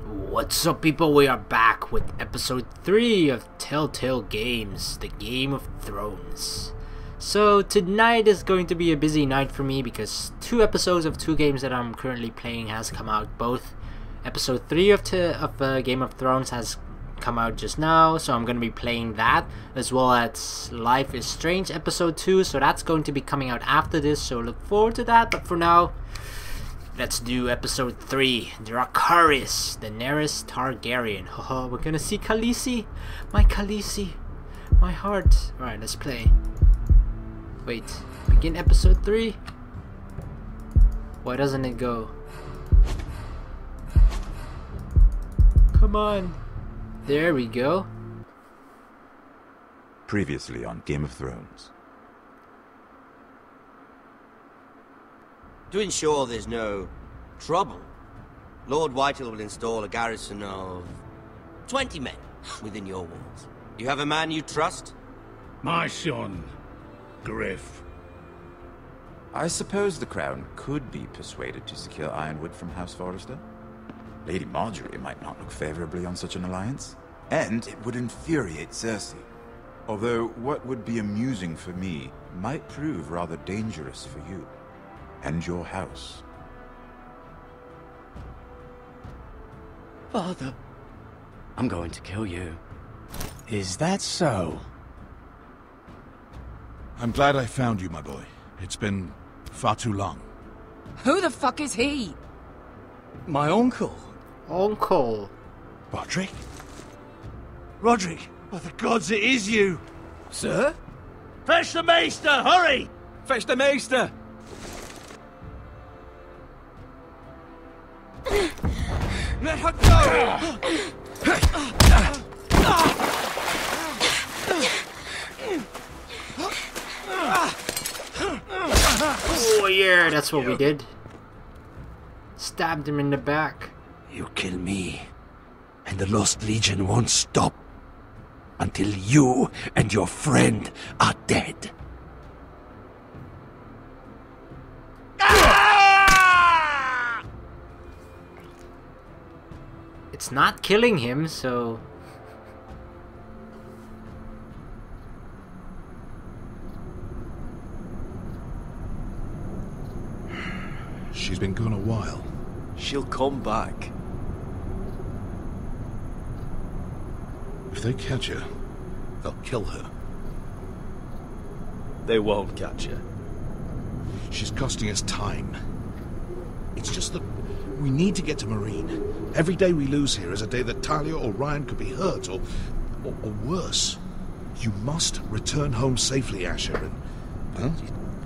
What's up, people? We are back with episode 3 of Telltale Games, the Game of Thrones. So tonight is going to be a busy night for me because 2 episodes of 2 games that I'm currently playing has come out. Both episode 3 of Game of Thrones has come out just now, so I'm going to be playing that, as well as Life is Strange episode 2, so that's going to be coming out after this, so look forward to that. But for now, let's do episode 3, Dracarys, Daenerys Targaryen. Haha, we're gonna see Khaleesi. My heart. Alright, let's play. Wait, begin episode 3? Why doesn't it go? Come on. There we go. Previously on Game of Thrones. To ensure there's no trouble, Lord Whitehill will install a garrison of 20 men within your walls. You have a man you trust? My son, Griff. I suppose the Crown could be persuaded to secure Ironwood from House Forrester. Lady Marjorie might not look favorably on such an alliance, and it would infuriate Cersei. Although what would be amusing for me might prove rather dangerous for you and your house. Father, I'm going to kill you. Is that so? I'm glad I found you, my boy. It's been far too long. Who the fuck is he? My uncle. Uncle. Roderick? Roderick, by the gods, it is you! Sir? Fetch the maester, hurry! Fetch the maester! Let her go! Oh yeah, that's what we did. Stabbed him in the back. You kill me, and the Lost Legion won't stop until you and your friend are dead. It's not killing him, so... She's been gone a while. She'll come back. If they catch her, they'll kill her. They won't catch her. She's costing us time. It's just that we need to get to Marine. Every day we lose here is a day that Talia or Ryan could be hurt, or worse. You must return home safely, Asher, and, well,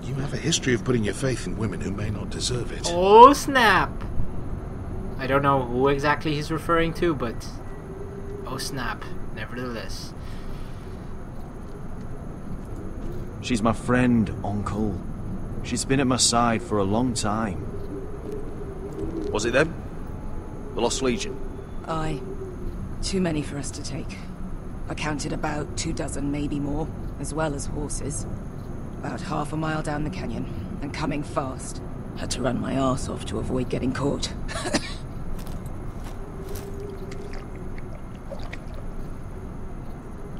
you have a history of putting your faith in women who may not deserve it. Oh snap! I don't know who exactly he's referring to, but... oh snap, nevertheless. She's my friend, Uncle. She's been at my side for a long time. Was it them? The Lost Legion? Aye. Too many for us to take. I counted about 24, maybe more, as well as horses. About half a mile down the canyon, and coming fast. Had to run my arse off to avoid getting caught.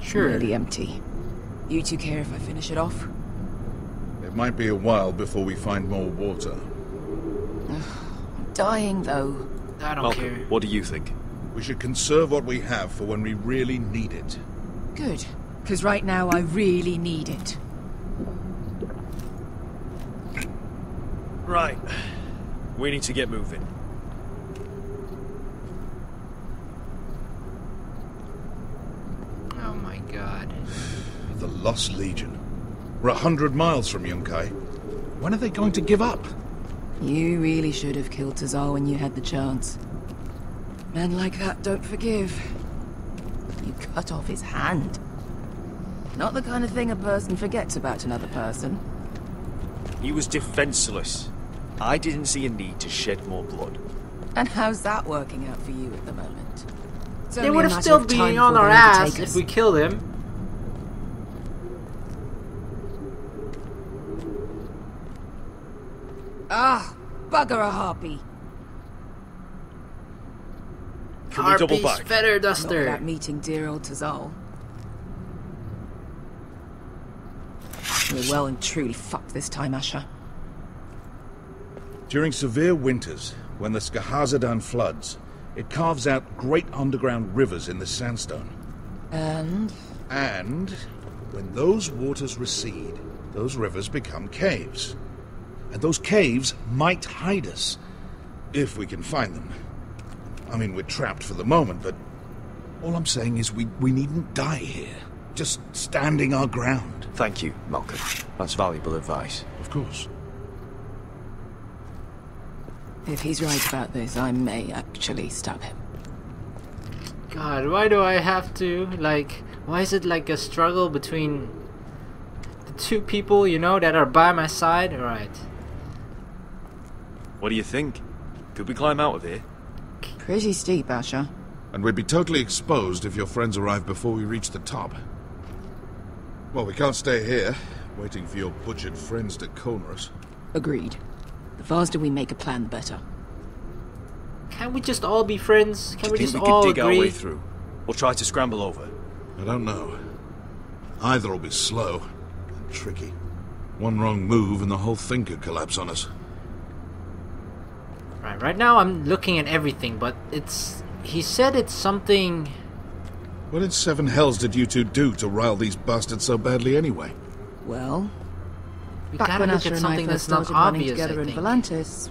Sure. Really empty. You two care if I finish it off? It might be a while before we find more water. I'm dying, though. I don't Malcolm, care. what do you think? We should conserve what we have for when we really need it. Good. Because right now I really need it. Right. We need to get moving. Oh my god. The Lost Legion. We're 100 miles from Yunkai. When are they going to give up? You really should have killed Tazar when you had the chance. Men like that don't forgive. You cut off his hand. Not the kind of thing a person forgets about another person. He was defenseless. I didn't see a need to shed more blood. And how's that working out for you at the moment? It's They only would a have matter still of time been on before our they ass overtake if us. we killed him. Ah, bugger a harpy. Can we double Harpy's back? feather Not duster. without meeting dear old Tazal. We're well and truly fucked this time, Asher. During severe winters, when the Skahazadan floods, it carves out great underground rivers in the sandstone. And And when those waters recede, those rivers become caves. And those caves might hide us, if we can find them. I mean, we're trapped for the moment, but all I'm saying is we needn't die here. Just standing our ground. Thank you, Malcolm. That's valuable advice. Of course. if he's right about this, I may actually stab him. God, why do I have to, like, why is it like a struggle between the two people, you know, that are by my side? Alright. What do you think? Could we climb out of here? Pretty steep, Asher. And we'd be totally exposed if your friends arrive before we reach the top. Well, we can't stay here, waiting for your butchered friends to corner us. Agreed. The faster we make a plan, the better. Can't we just all be friends? Can't we Do you just think we all could dig our way agree? through? Or try to scramble over? I don't know. Either will be slow and tricky. One wrong move and the whole thing could collapse on us. Right now I'm looking at everything, but it's... He said it's something... What in seven hells did you two do to rile these bastards so badly anyway? Well, We back gotta when look Asher at and I something first that's not started running obvious, together I in think. Volantis,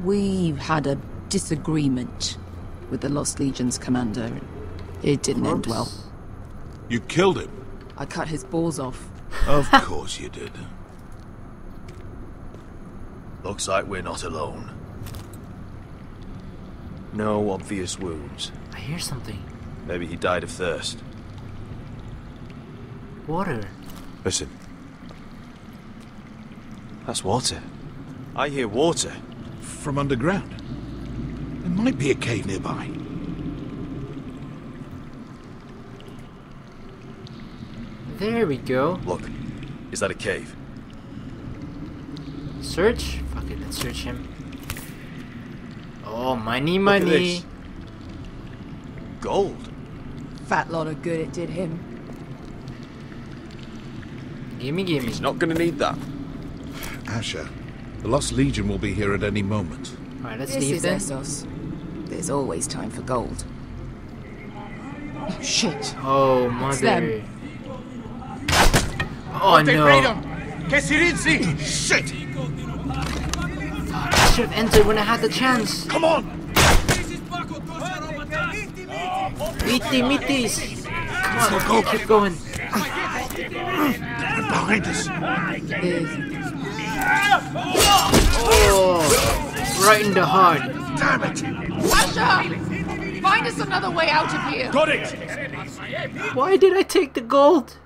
we had a disagreement with the Lost Legion's commander. It didn't end Oops. well. You killed him? I cut his balls off. Of course you did. Looks like we're not alone. No obvious wounds. I hear something. Maybe he died of thirst. Water. Listen. That's water. I hear water. From underground. There might be a cave nearby. There we go. Look, is that a cave? Search? Fuck it, let's search him. Oh, money, Look at money. this. Gold. Fat lot of good it did him. Gimme, gimme. He's not gonna need that. Asher, the Lost Legion will be here at any moment. Alright, let's This leave is then. Essos. There's always time for gold. Oh, shit. Oh, It's mother. them. Oh, no. Shit! I should have entered when I had the chance. Come on! Meaties. Come on, keep going. They're behind us! Oh, right in the heart. Damn it! Asher! Find us another way out of here! Got it! Why did I take the gold?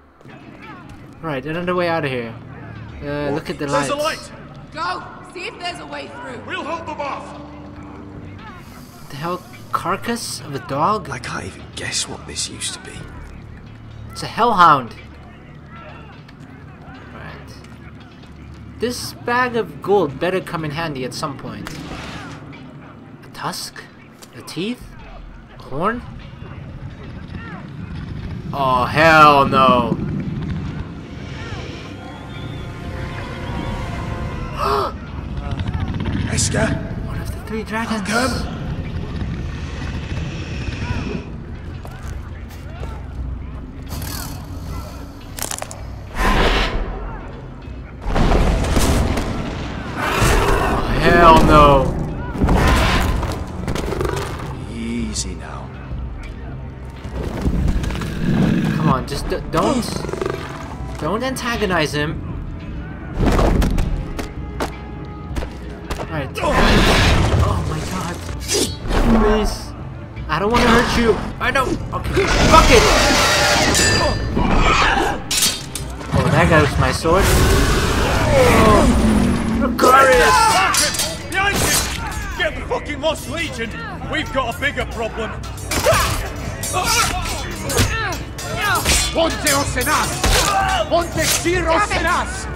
Right, another way out of here. Look at the lights. There's a light! Go! See if there's a way through. We'll hold them off! What the hell? Carcass of a dog? I can't even guess what this used to be. It's a hellhound. Right. This bag of gold better come in handy at some point. A tusk? A teeth? A horn? Oh, hell no. Esther! One of the three dragons. Come! Hell no. Easy now. Come on, just don't antagonize him. Right. Oh my god. Please. I don't want to hurt you. I don't. Okay. Fuck it. Oh, that guy was my sword. Oh, Lucarius. Behind you! Get the fucking Lost Legion! We've got a bigger problem. Ponte Osenas! Ponte Ciro Osenas!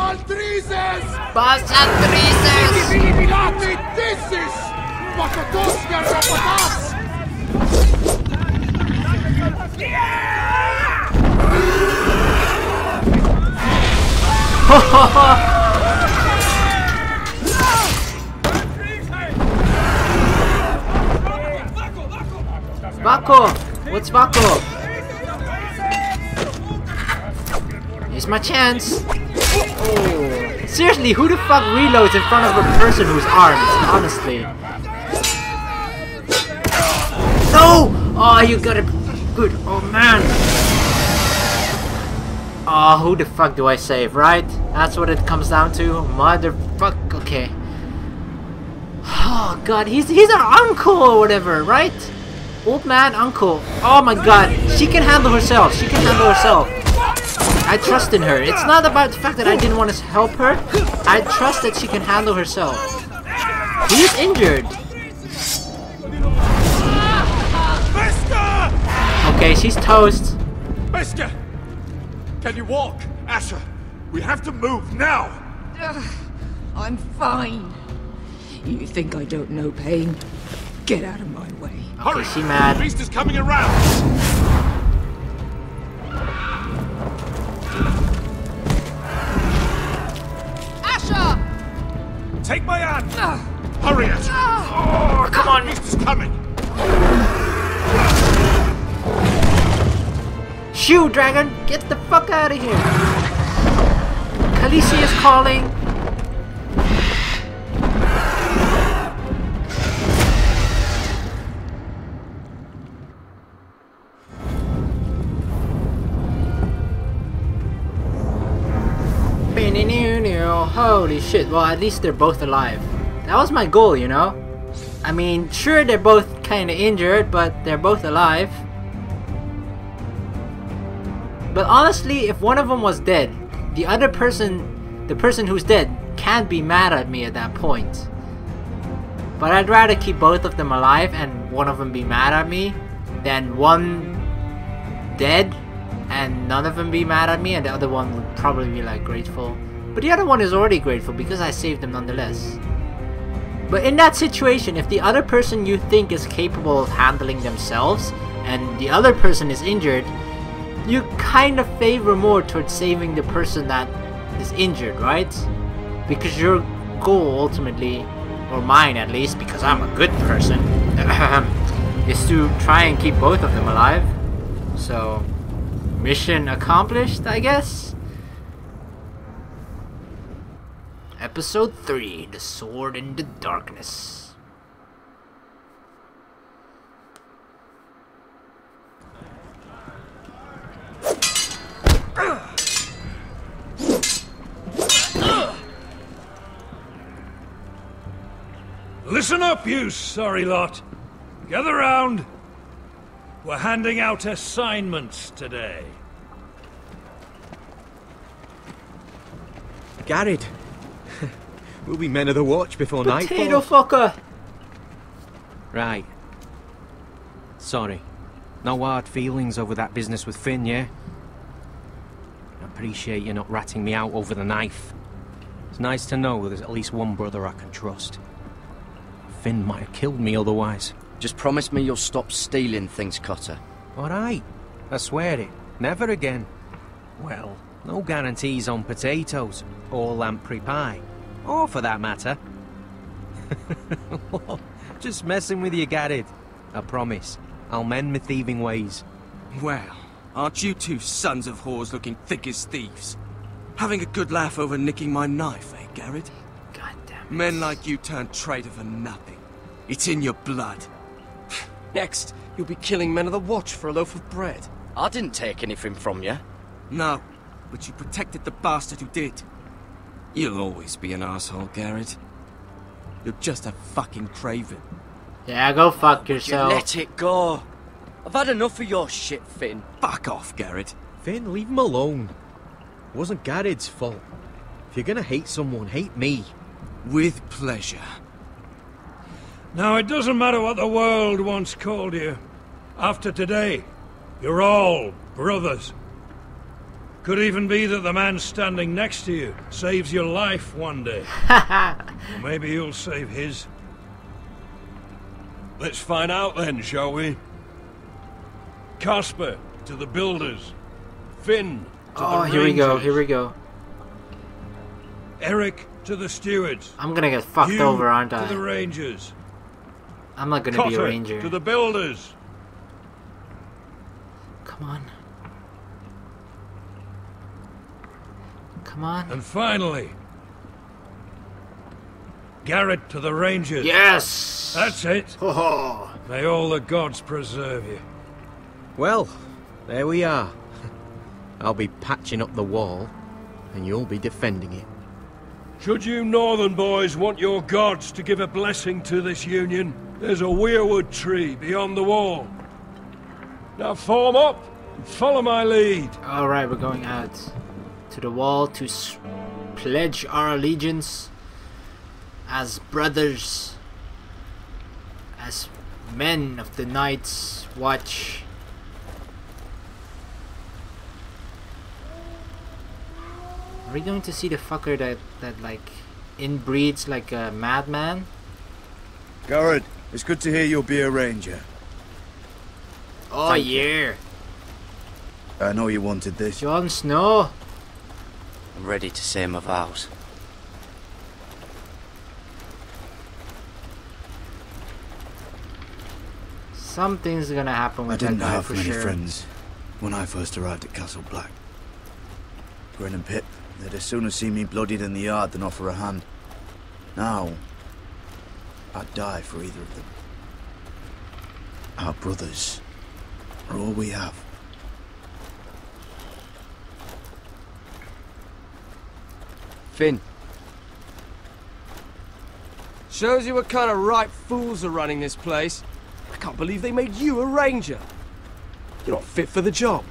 Pasaltrices! Pasaltrices! Bilati Dissis! Pakatoska Rapatas! Vako! What's Vako? Here's my chance. Oh. Seriously, who the fuck reloads in front of a person who's armed? Honestly. No! Oh, you got it. Good. Oh, man. Oh, who the fuck do I save, right? That's what it comes down to. Motherfuck. Okay. Oh, God. He's our uncle or whatever, right? Old man, uncle. Oh, my God. She can handle herself. She can handle herself. I trust in her. It's not about the fact that I didn't want to help her. I trust that she can handle herself. He's injured. Okay, she's toast. Mister! Can you walk? Asher, we have to move now! I'm fine. You think I don't know pain? Get out of my way. Okay, she mad. The beast is coming around! Asher! Take my hand! Hurry it! Oh, come on! The beast is coming! Shoo, dragon! Get the fuck out of here! Khaleesi is calling! Holy shit, well at least they're both alive. That was my goal, you know? I mean, sure they're both kinda injured, but they're both alive. But honestly, if one of them was dead, the other person, the person who's dead, can't be mad at me at that point. But I'd rather keep both of them alive and one of them be mad at me than one dead and none of them be mad at me and the other one would probably be like grateful. But the other one is already grateful because I saved them nonetheless. But in that situation, if the other person you think is capable of handling themselves and the other person is injured, you kind of favor more towards saving the person that is injured, right? Because your goal ultimately, or mine at least, because I'm a good person, is to try and keep both of them alive. So, mission accomplished, I guess? Episode 3, The Sword in the Darkness. Listen up, you sorry lot. Gather round. We're handing out assignments today. Garrett. We'll be men of the watch before nightfall. Potato fucker! Right. Sorry. No hard feelings over that business with Finn, yeah? I appreciate you not ratting me out over the knife. It's nice to know there's at least one brother I can trust. Finn might have killed me otherwise. Just promise me you'll stop stealing things, Cotter. Alright. I swear it. Never again. Well, no guarantees on potatoes or lamprey pie. Or for that matter. Just messing with you, Garrett. I promise. I'll mend my thieving ways. Well, aren't you two sons of whores looking thick as thieves? Having a good laugh over nicking my knife, eh, Garrett? God damn it. Men like you turn traitor for nothing. It's in your blood. Next, you'll be killing men of the watch for a loaf of bread. I didn't take anything from you. No, but you protected the bastard who did. You'll always be an asshole, Garrett. You're just a fucking craven. Yeah, go fuck yourself. Let it go. I've had enough of your shit, Finn. Fuck off, Garrett. Finn, leave him alone. It wasn't Garrett's fault. If you're gonna hate someone, hate me. With pleasure. Now, it doesn't matter what the world once called you. After today, you're all brothers. Could even be that the man standing next to you saves your life one day. Or maybe you'll save his. Let's find out then, shall we? Casper to the builders. Finn to the rangers. Here we go, here we go. Eric to the stewards. I'm gonna get fucked over, aren't I? To the rangers. I'm not gonna Cotter be a ranger. To the builders. Come on. Come on. And finally, Garrett to the rangers. Yes! That's it. Oh. May all the gods preserve you. Well, there we are. I'll be patching up the wall, and you'll be defending it. Should you northern boys want your gods to give a blessing to this union, there's a weirwood tree beyond the wall. Now form up and follow my lead. Alright, we're going out to the wall to pledge our allegiance as brothers, as men of the Night's Watch. Are we going to see the fucker that like inbreeds like a madman? Garrett, it's good to hear you'll be a ranger. Oh yeah. I know you wanted this. Jon Snow. I'm ready to say my vows. Something's gonna happen with I didn't that guy have for many sure. friends when I first arrived at Castle Black. Gwen and Pip, they'd as soon see me bloodied in the yard than offer a hand. Now, I'd die for either of them. Our brothers are all we have. Finn. Shows you what kind of right fools are running this place. I can't believe they made you a ranger. You're not fit for the job.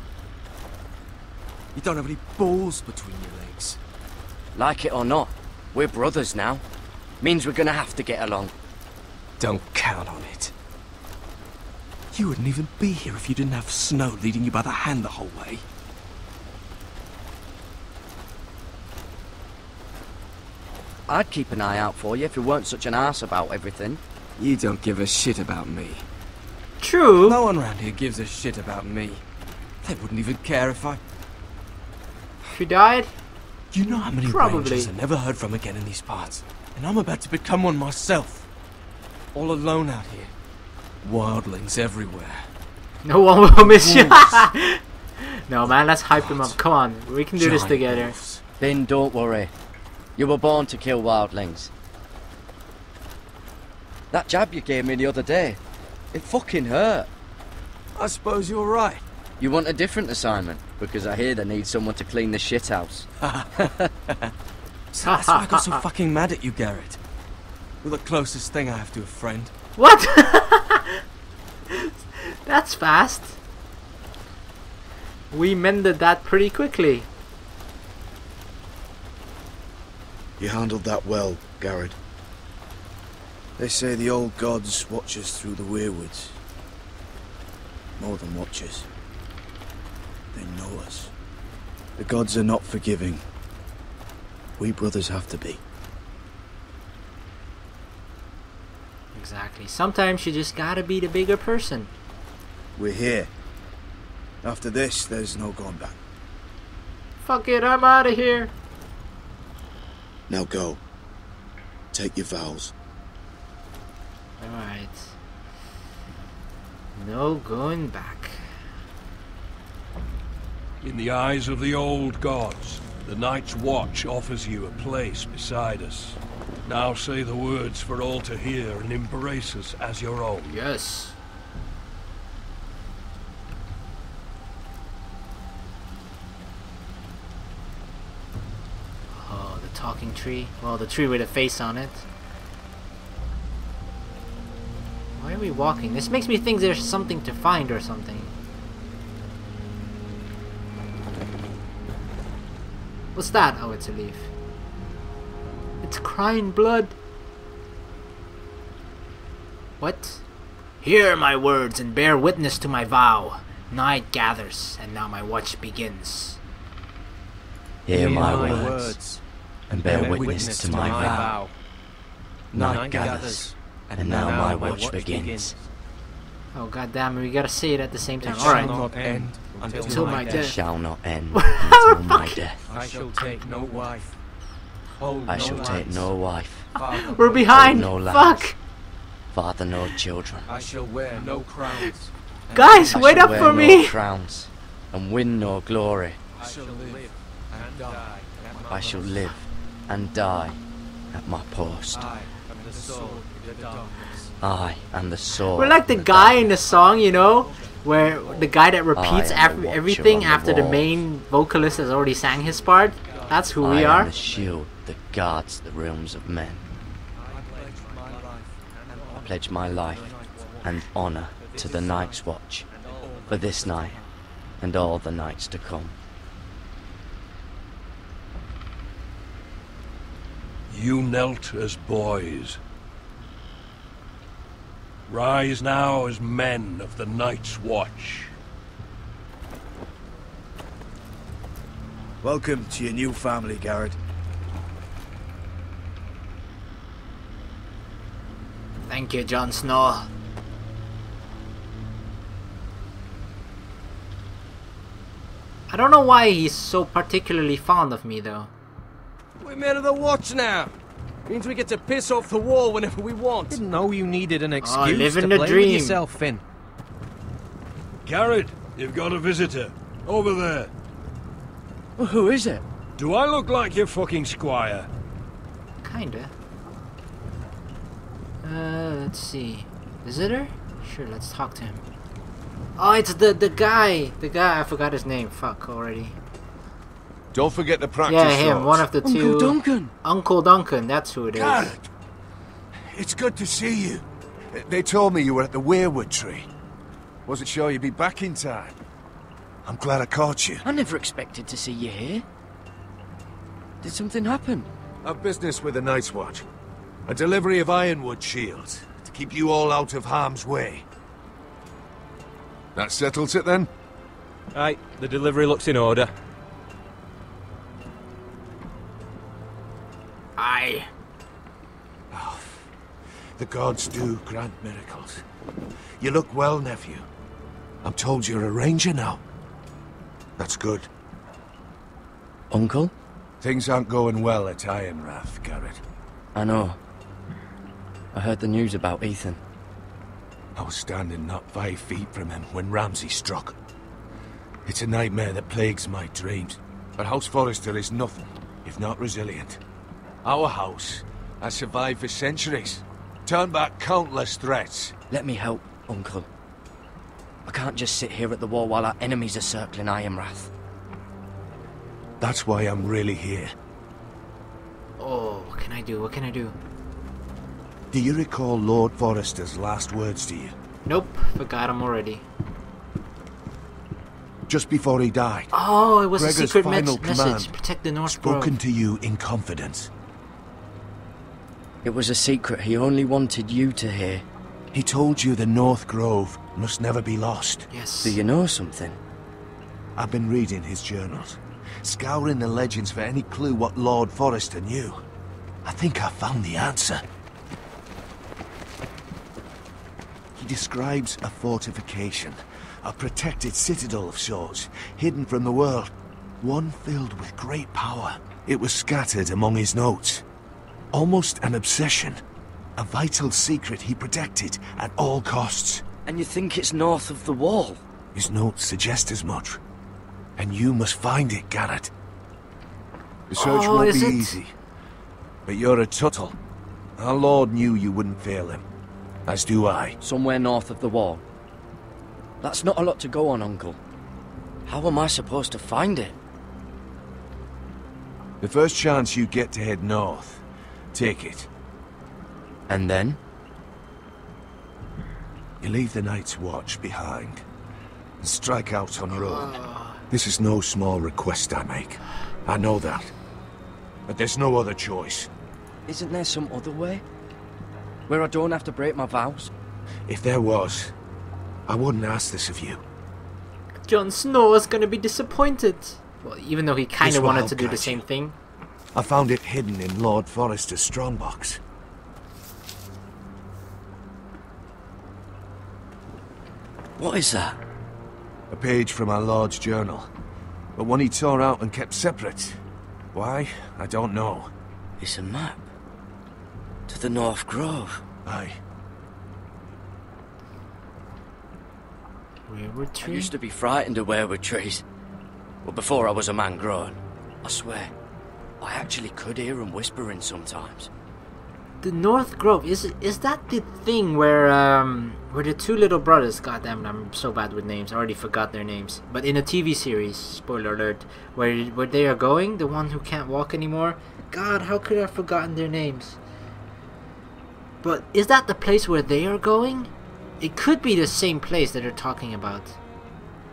You don't have any balls between your legs. Like it or not, we're brothers now. Means we're gonna have to get along. Don't count on it. You wouldn't even be here if you didn't have Snow leading you by the hand the whole way. I'd keep an eye out for you if you weren't such an arse about everything. You don't give a shit about me. True. No one around here gives a shit about me. They wouldn't even care if I... She died? You know how many Probably. rangers I never heard from again in these parts? And I'm about to become one myself. All alone out here. Wildlings everywhere. No one will miss you. No man, let's hype him up. Come on, we can do this Giant together. wolves. Then don't worry. You were born to kill wildlings. That jab you gave me the other day, it fucking hurt. I suppose you're right. You want a different assignment? Because I hear they need someone to clean the shithouse. So that's why I got so fucking mad at you, Garrett. You're the closest thing I have to a friend. What? That's fast. We mended that pretty quickly. You handled that well, Garrett. They say the old gods watch us through the weirwoods. More than watch us. They know us. The gods are not forgiving. We brothers have to be. Exactly. Sometimes you just gotta be the bigger person. We're here. After this, there's no going back. Fuck it, I'm out of here. Now go. Take your vows. Alright. No going back. In the eyes of the old gods, the Night's Watch offers you a place beside us. Now say the words for all to hear and embrace us as your own. Yes. Oh, the talking tree. Well, the tree with a face on it. Why are we walking? This makes me think there's something to find or something. What's that? Oh, it's a leaf. It's crying blood. What? Hear my words and bear witness to my vow. Night gathers, and now my watch begins. Hear my words, and bear witness to my vow. Night gathers, and now my watch begins. Oh goddamn, we gotta say it at the same time. It Alright. shall not end Until my It death. shall not end until my death. I shall take no wife. Hold I no shall take lands. no wife, Father, We're behind. no lands. Fuck. father no children. I shall wear no crowns. Guys, I wait shall up wear for no me. crowns, and win no glory. I shall live and die. I shall live and die at my post. I am the sword in the darkness. I am the sword. We're like the in guy in the darkness. song, you know, where the guy that repeats I am the watcher everything on the after the wall. main vocalist has already sang his part. That's who we I are. am the shield that guards the realms of men. I pledge my life and honor to the Night's Watch for this night and all the nights to come. You knelt as boys. Rise now as men of the Night's Watch. Welcome to your new family, Garrett. Thank you, Jon Snow. I don't know why he's so particularly fond of me, though. We're men of the watch now. Means we get to piss off the wall whenever we want. Didn't know you needed an excuse living to the play dream. with yourself, Finn. Garrett, you've got a visitor. Over there. Well, who is it? Do I look like your fucking squire? Kinda. Let's see. Visitor? Sure, let's talk to him. Oh, it's the guy. The guy, I forgot his name. Fuck, already. Don't forget to practice. Yeah, him. swords. One of the two. Uncle Duncan. Uncle Duncan, that's who it is. Garrett, it's good to see you. They told me you were at the weirwood tree. Wasn't sure you'd be back in time. I'm glad I caught you. I never expected to see you here. Did something happen? I've business with the Night's Watch. A delivery of ironwood shields to keep you all out of harm's way. That settles it then? Aye, the delivery looks in order. Aye. The gods do grant miracles. You look well, nephew. I'm told you're a ranger now. That's good. Uncle? Things aren't going well at Ironrath, Garrett. I know. I heard the news about Ethan. I was standing not 5 feet from him when Ramsay struck. It's a nightmare that plagues my dreams. But House Forrester is nothing if not resilient. Our house has survived for centuries. Turned back countless threats. Let me help, Uncle. I can't just sit here at the wall while our enemies are circling Ironrath. That's why I'm really here. Oh, what can I do? What can I do? Do you recall Lord Forrester's last words to you? Nope, forgot him already. Just before he died. Oh, it was Gregor's a secret final message. command, Protect the North spoken Grove. to you in confidence. It was a secret he only wanted you to hear. He told you the North Grove must never be lost. Yes. Do you know something? I've been reading his journals, scouring the legends for any clue what Lord Forrester knew. I think I found the answer. He describes a fortification, a protected citadel of sorts, hidden from the world, one filled with great power. It was scattered among his notes. Almost an obsession, a vital secret he protected at all costs. And you think it's north of the wall? His notes suggest as much. And you must find it, Garrett. The search Oh, won't is be it? easy. But you're a Tuttle. Our Lord knew you wouldn't fail him. As do I. Somewhere north of the wall. That's not a lot to go on, Uncle. How am I supposed to find it? The first chance you get to head north, take it. And then? You leave the Night's Watch behind. And strike out on your own. This is no small request I make. I know that. But there's no other choice. Isn't there some other way? Where I don't have to break my vows? If there was, I wouldn't ask this of you. Jon Snow is gonna be disappointed. Well, even though he kind This of will wanted help to do the guide same you. thing. I found it hidden in Lord Forrester's strongbox. What is that? A page from our Lord's journal. But one he tore out and kept separate. Why? I don't know. It's a map. To the North Grove. Aye. Weirwood I tree? used to be frightened of weirwood trees. But before I was a man grown, I swear, I actually could hear them whispering sometimes. The North Grove, is that the thing where the two little brothers, goddamn it, I'm so bad with names, I already forgot their names, but in a TV series, spoiler alert, where they are going, the one who can't walk anymore, God, how could I have forgotten their names? But is that the place where they are going? It could be the same place that they're talking about.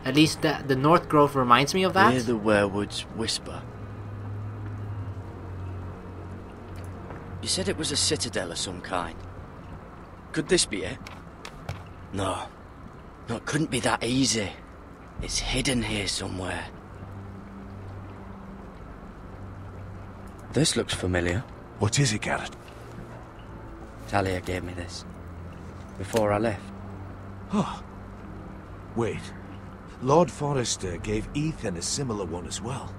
At least the North Grove reminds me of that. Hear the weirwoods whisper. You said it was a citadel of some kind. Could this be it? No. No, it couldn't be that easy. It's hidden here somewhere. This looks familiar. What is it, Garrett? Talia gave me this. Before I left. Oh. Wait. Lord Forrester gave Ethan a similar one as well.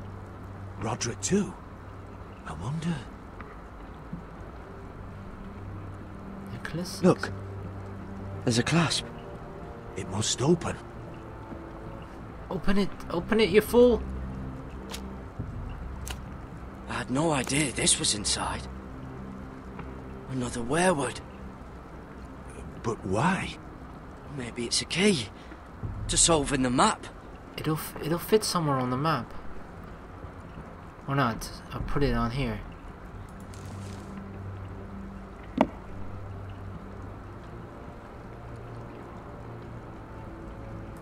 Roderick too. I wonder... Nicholas? Look. There's a clasp. It must open. Open it, you fool! I had no idea this was inside. Another weirwood. But why? Maybe it's a key to solving the map. It'll fit somewhere on the map. Or not? I'll put it on here.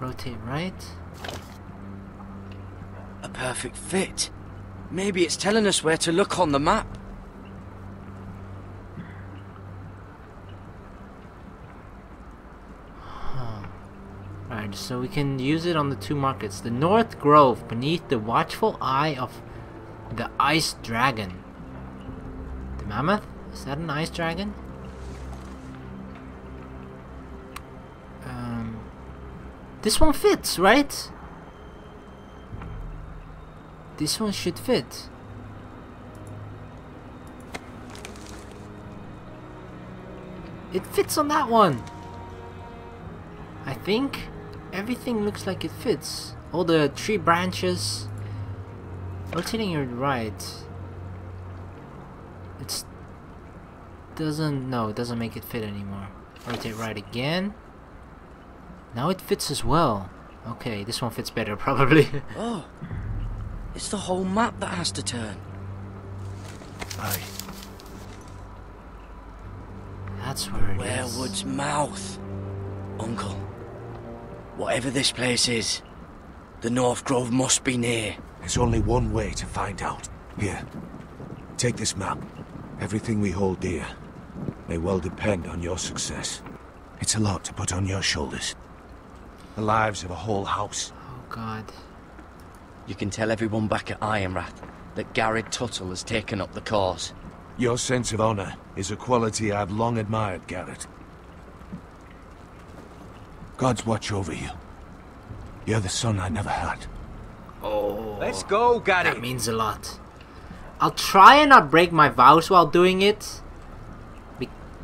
Rotate right. A perfect fit. Maybe it's telling us where to look on the map. Right, so we can use it on the two markets. The North Grove, beneath the watchful eye of the Ice Dragon. The Mammoth? Is that an Ice Dragon? This one fits, right? This one should fit. It fits on that one. I think everything looks like it fits. All the tree branches. Rotating your right. It doesn't make it fit anymore. Rotate right again. Now it fits as well. Okay, this one fits better probably. Oh, it's the whole map that has to turn. Aye. That's where it is. Weirwood's mouth. Uncle, whatever this place is, the North Grove must be near. There's only one way to find out. Here, take this map. Everything we hold dear may well depend on your success. It's a lot to put on your shoulders. The lives of a whole house. Oh God. You can tell everyone back at Ironrath that Garrett Tuttle has taken up the cause. Your sense of honor is a quality I've long admired, Garrett. God's watch over you. You're the son I never had. Oh. Let's go, Gary. That means a lot. I'll try and not break my vows while doing it.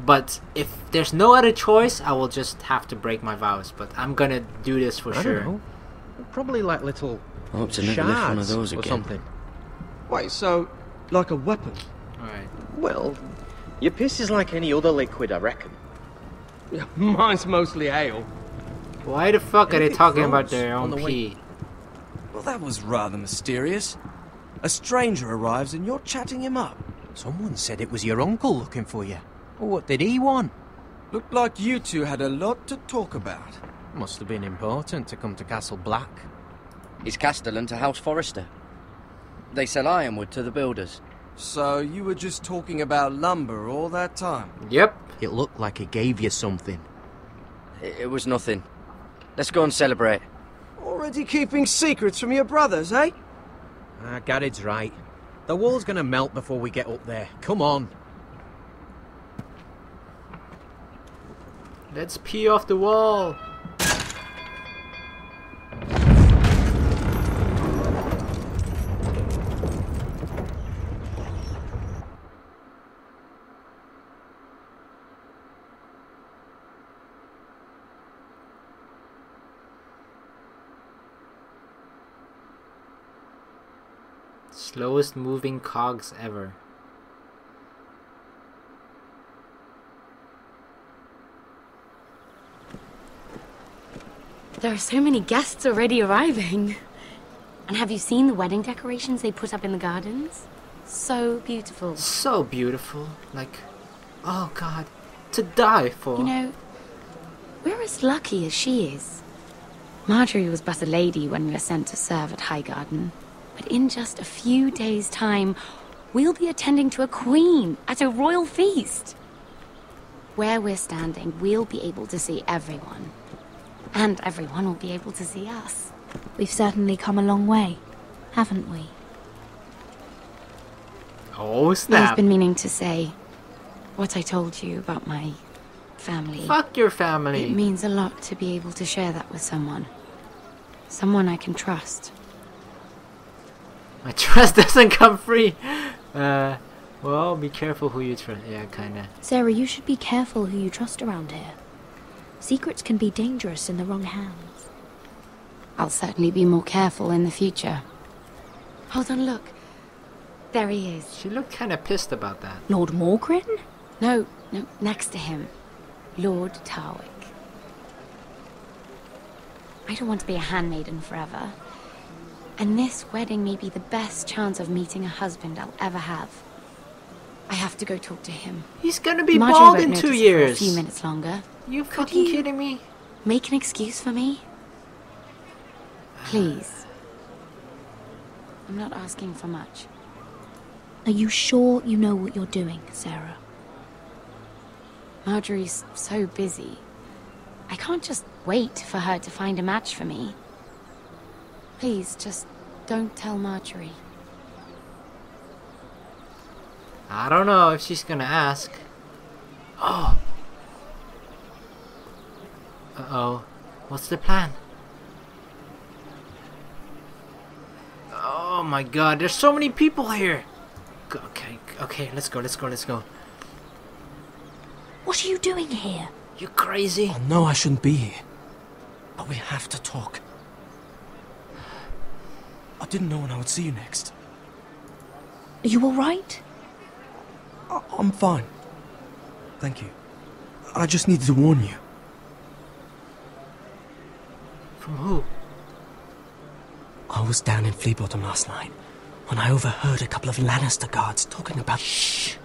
But if there's no other choice, I will just have to break my vows. But I'm gonna do this for sure. I don't know. Probably like little I hope to never lift one of shards those or again. something. Wait, so, like a weapon? Alright. Well, your piss is like any other liquid, I reckon. Yeah, mine's mostly ale. Why the fuck are they Anything talking about froze their on own the way? pee? Well, that was rather mysterious. A stranger arrives and you're chatting him up. Someone said it was your uncle looking for you. Well, what did he want? Looked like you two had a lot to talk about. Must have been important to come to Castle Black. It's Castellan to House Forrester. They sell ironwood to the builders. So you were just talking about lumber all that time? Yep. It looked like he gave you something. It was nothing. Let's go and celebrate. Already keeping secrets from your brothers, eh? Garrett's right. The wall's gonna melt before we get up there. Come on. Let's pee off the wall. Slowest moving cogs ever. There are so many guests already arriving. And have you seen the wedding decorations they put up in the gardens? So beautiful. So beautiful. Like, oh God, to die for. You know, we're as lucky as she is. Marjorie was but a lady when we were sent to serve at Highgarden. But in just a few days' time, we'll be attending to a queen at a royal feast. Where we're standing, we'll be able to see everyone. And everyone will be able to see us. We've certainly come a long way, haven't we? Oh, snap. I've been meaning to say what I told you about my family. Fuck your family. It means a lot to be able to share that with someone. Someone I can trust. My trust doesn't come free. Well, be careful who you trust. Yeah, kinda. Sarah, you should be careful who you trust around here. Secrets can be dangerous in the wrong hands. I'll certainly be more careful in the future. Hold on, look. There he is. She looked kinda pissed about that. Lord Morgrin? No, next to him. Lord Tarwick. I don't want to be a handmaiden forever. And this wedding may be the best chance of meeting a husband I'll ever have. I have to go talk to him. He's gonna be Marjorie bald won't in notice 2 for years. A few minutes longer. You fucking kidding me? Make an excuse for me? Please. I'm not asking for much. Are you sure you know what you're doing, Sarah? Marjorie's so busy. I can't just wait for her to find a match for me. Please, just don't tell Marjorie. I don't know if she's gonna ask. Oh. Uh-oh. What's the plan? Oh my God, there's so many people here. Okay, let's go. What are you doing here? You crazy? I know I shouldn't be here, but we have to talk. I didn't know when I would see you next. Are you alright? I'm fine. Thank you. I just needed to warn you. From who? I was down in Fleabottom last night when I overheard a couple of Lannister guards talking about... Shh!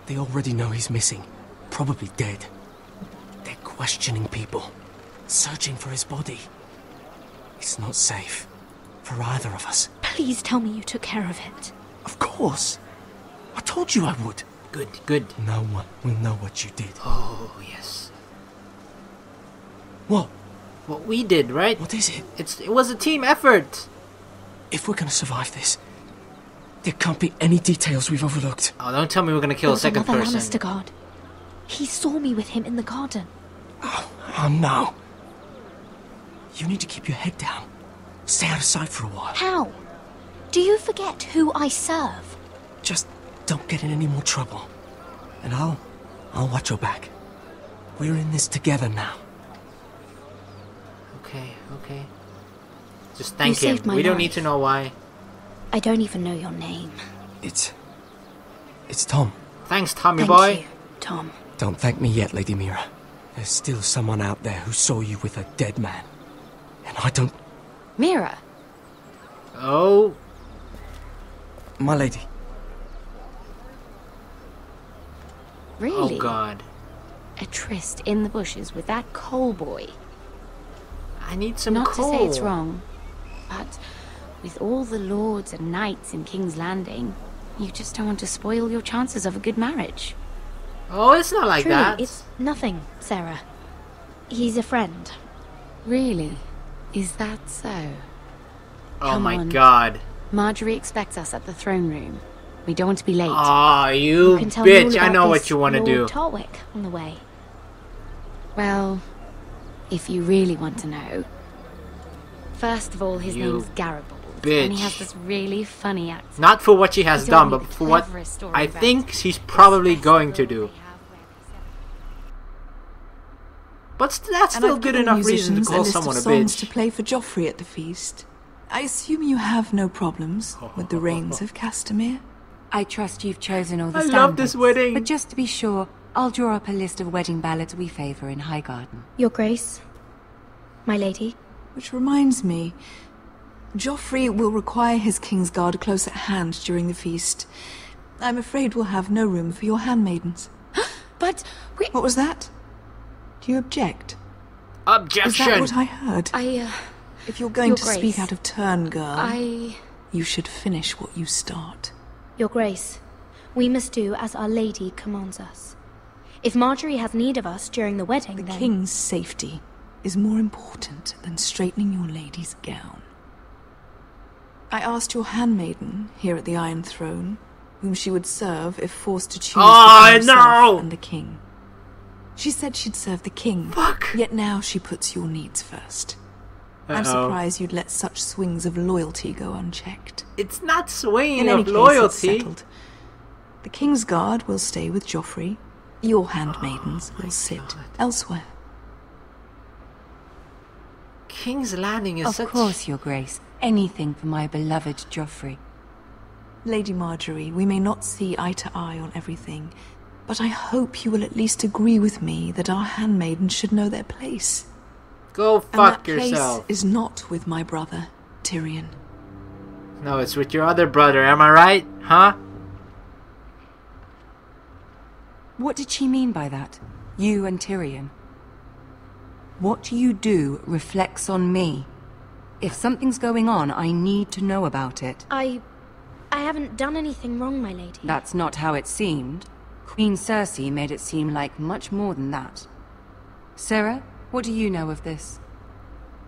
They already know he's missing. Probably dead. They're questioning people. Searching for his body. It's not safe. For either of us. Please tell me you took care of it. Of course. I told you I would. Good. No one will know what you did. Oh, yes. What? What we did, right? What is it? It was a team effort. If we're gonna survive this, there can't be any details we've overlooked. Oh, don't tell me we're gonna kill a second another person. Lannister guard. He saw me with him in the garden. Oh no. You need to keep your head down. Stay out of sight for a while. How? Do you forget who I serve? Just don't get in any more trouble. And I'll watch your back. We're in this together now. Okay. Just thank him. We don't need to know why. I don't even know your name. It's Tom. Thanks, Tommy Thank boy. you, Tom. Don't thank me yet, Lady Mira. There's still someone out there who saw you with a dead man. And I don't... Mira. Oh. My lady. Really? Oh God. A tryst in the bushes with that coal boy. I need some Not coal. to say it's wrong, but with all the lords and knights in King's Landing, you just don't want to spoil your chances of a good marriage. Oh, it's not like Truly, that. it's nothing, Sarah. He's a friend. Really? Is that so? Oh Come my on. god. Marjorie expects us at the throne room. We don't want to be late. Aw, you can tell me all bitch. I about know this what you want to Lord do. Tarwick on the way. Well, if you really want to know. First of all, his You name's Garibald. bitch. And he has this really funny accent. Not for what she has He told done, me but the for what cleverest story I about think she's probably going to do. But that's And still I've good given enough reason to musicians call list someone a of songs bitch. to play for Joffrey at the feast. I assume you have no problems with the reigns of Castamere? I trust you've chosen all the I standards. love this wedding. But just to be sure, I'll draw up a list of wedding ballads we favour in Highgarden. Your Grace, my lady. Which reminds me, Joffrey will require his Kingsguard close at hand during the feast. I'm afraid we'll have no room for your handmaidens. But what was that? Do you object? Objection! Is that what I heard? If you're going Your to Grace, speak out of turn, girl, I... you should finish what you start. Your Grace, we must do as Our Lady commands us. If Marjorie has need of us during the wedding, The then... king's safety is more important than straightening your lady's gown. I asked your handmaiden here at the Iron Throne whom she would serve if forced to choose between herself and the king. She said she'd serve the king, yet now she puts your needs first. I'm surprised you'd let such swings of loyalty go unchecked. It's not swinging In any of case, loyalty. it's settled. The King's Guard will stay with Joffrey. Your handmaidens will sit elsewhere. King's Landing is Of course, Your Grace. Anything for my beloved Joffrey. Lady Marjorie, we may not see eye to eye on everything, but I hope you will at least agree with me that our handmaidens should know their place. Go fuck yourself. Place is not with my brother, Tyrion. No, it's with your other brother, am I right? Huh? What did she mean by that? You and Tyrion? What you do reflects on me. If something's going on, I need to know about it. I haven't done anything wrong, my lady. That's not how it seemed. Queen Cersei made it seem like much more than that. Sarah, what do you know of this?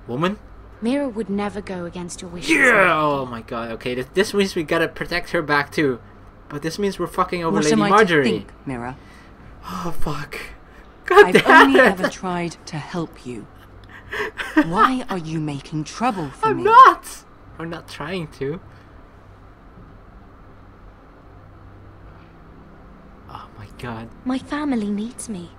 Woman? Mira would never go against your wishes. Yeah! Oh my god, okay, this means we gotta protect her back too. But this means we're fucking over What Lady am I Marjorie. to think, Mira? Oh fuck. God I've damn only it. ever tried to help you. Why are you making trouble for me? I'm not trying to. Oh my god. My family needs me.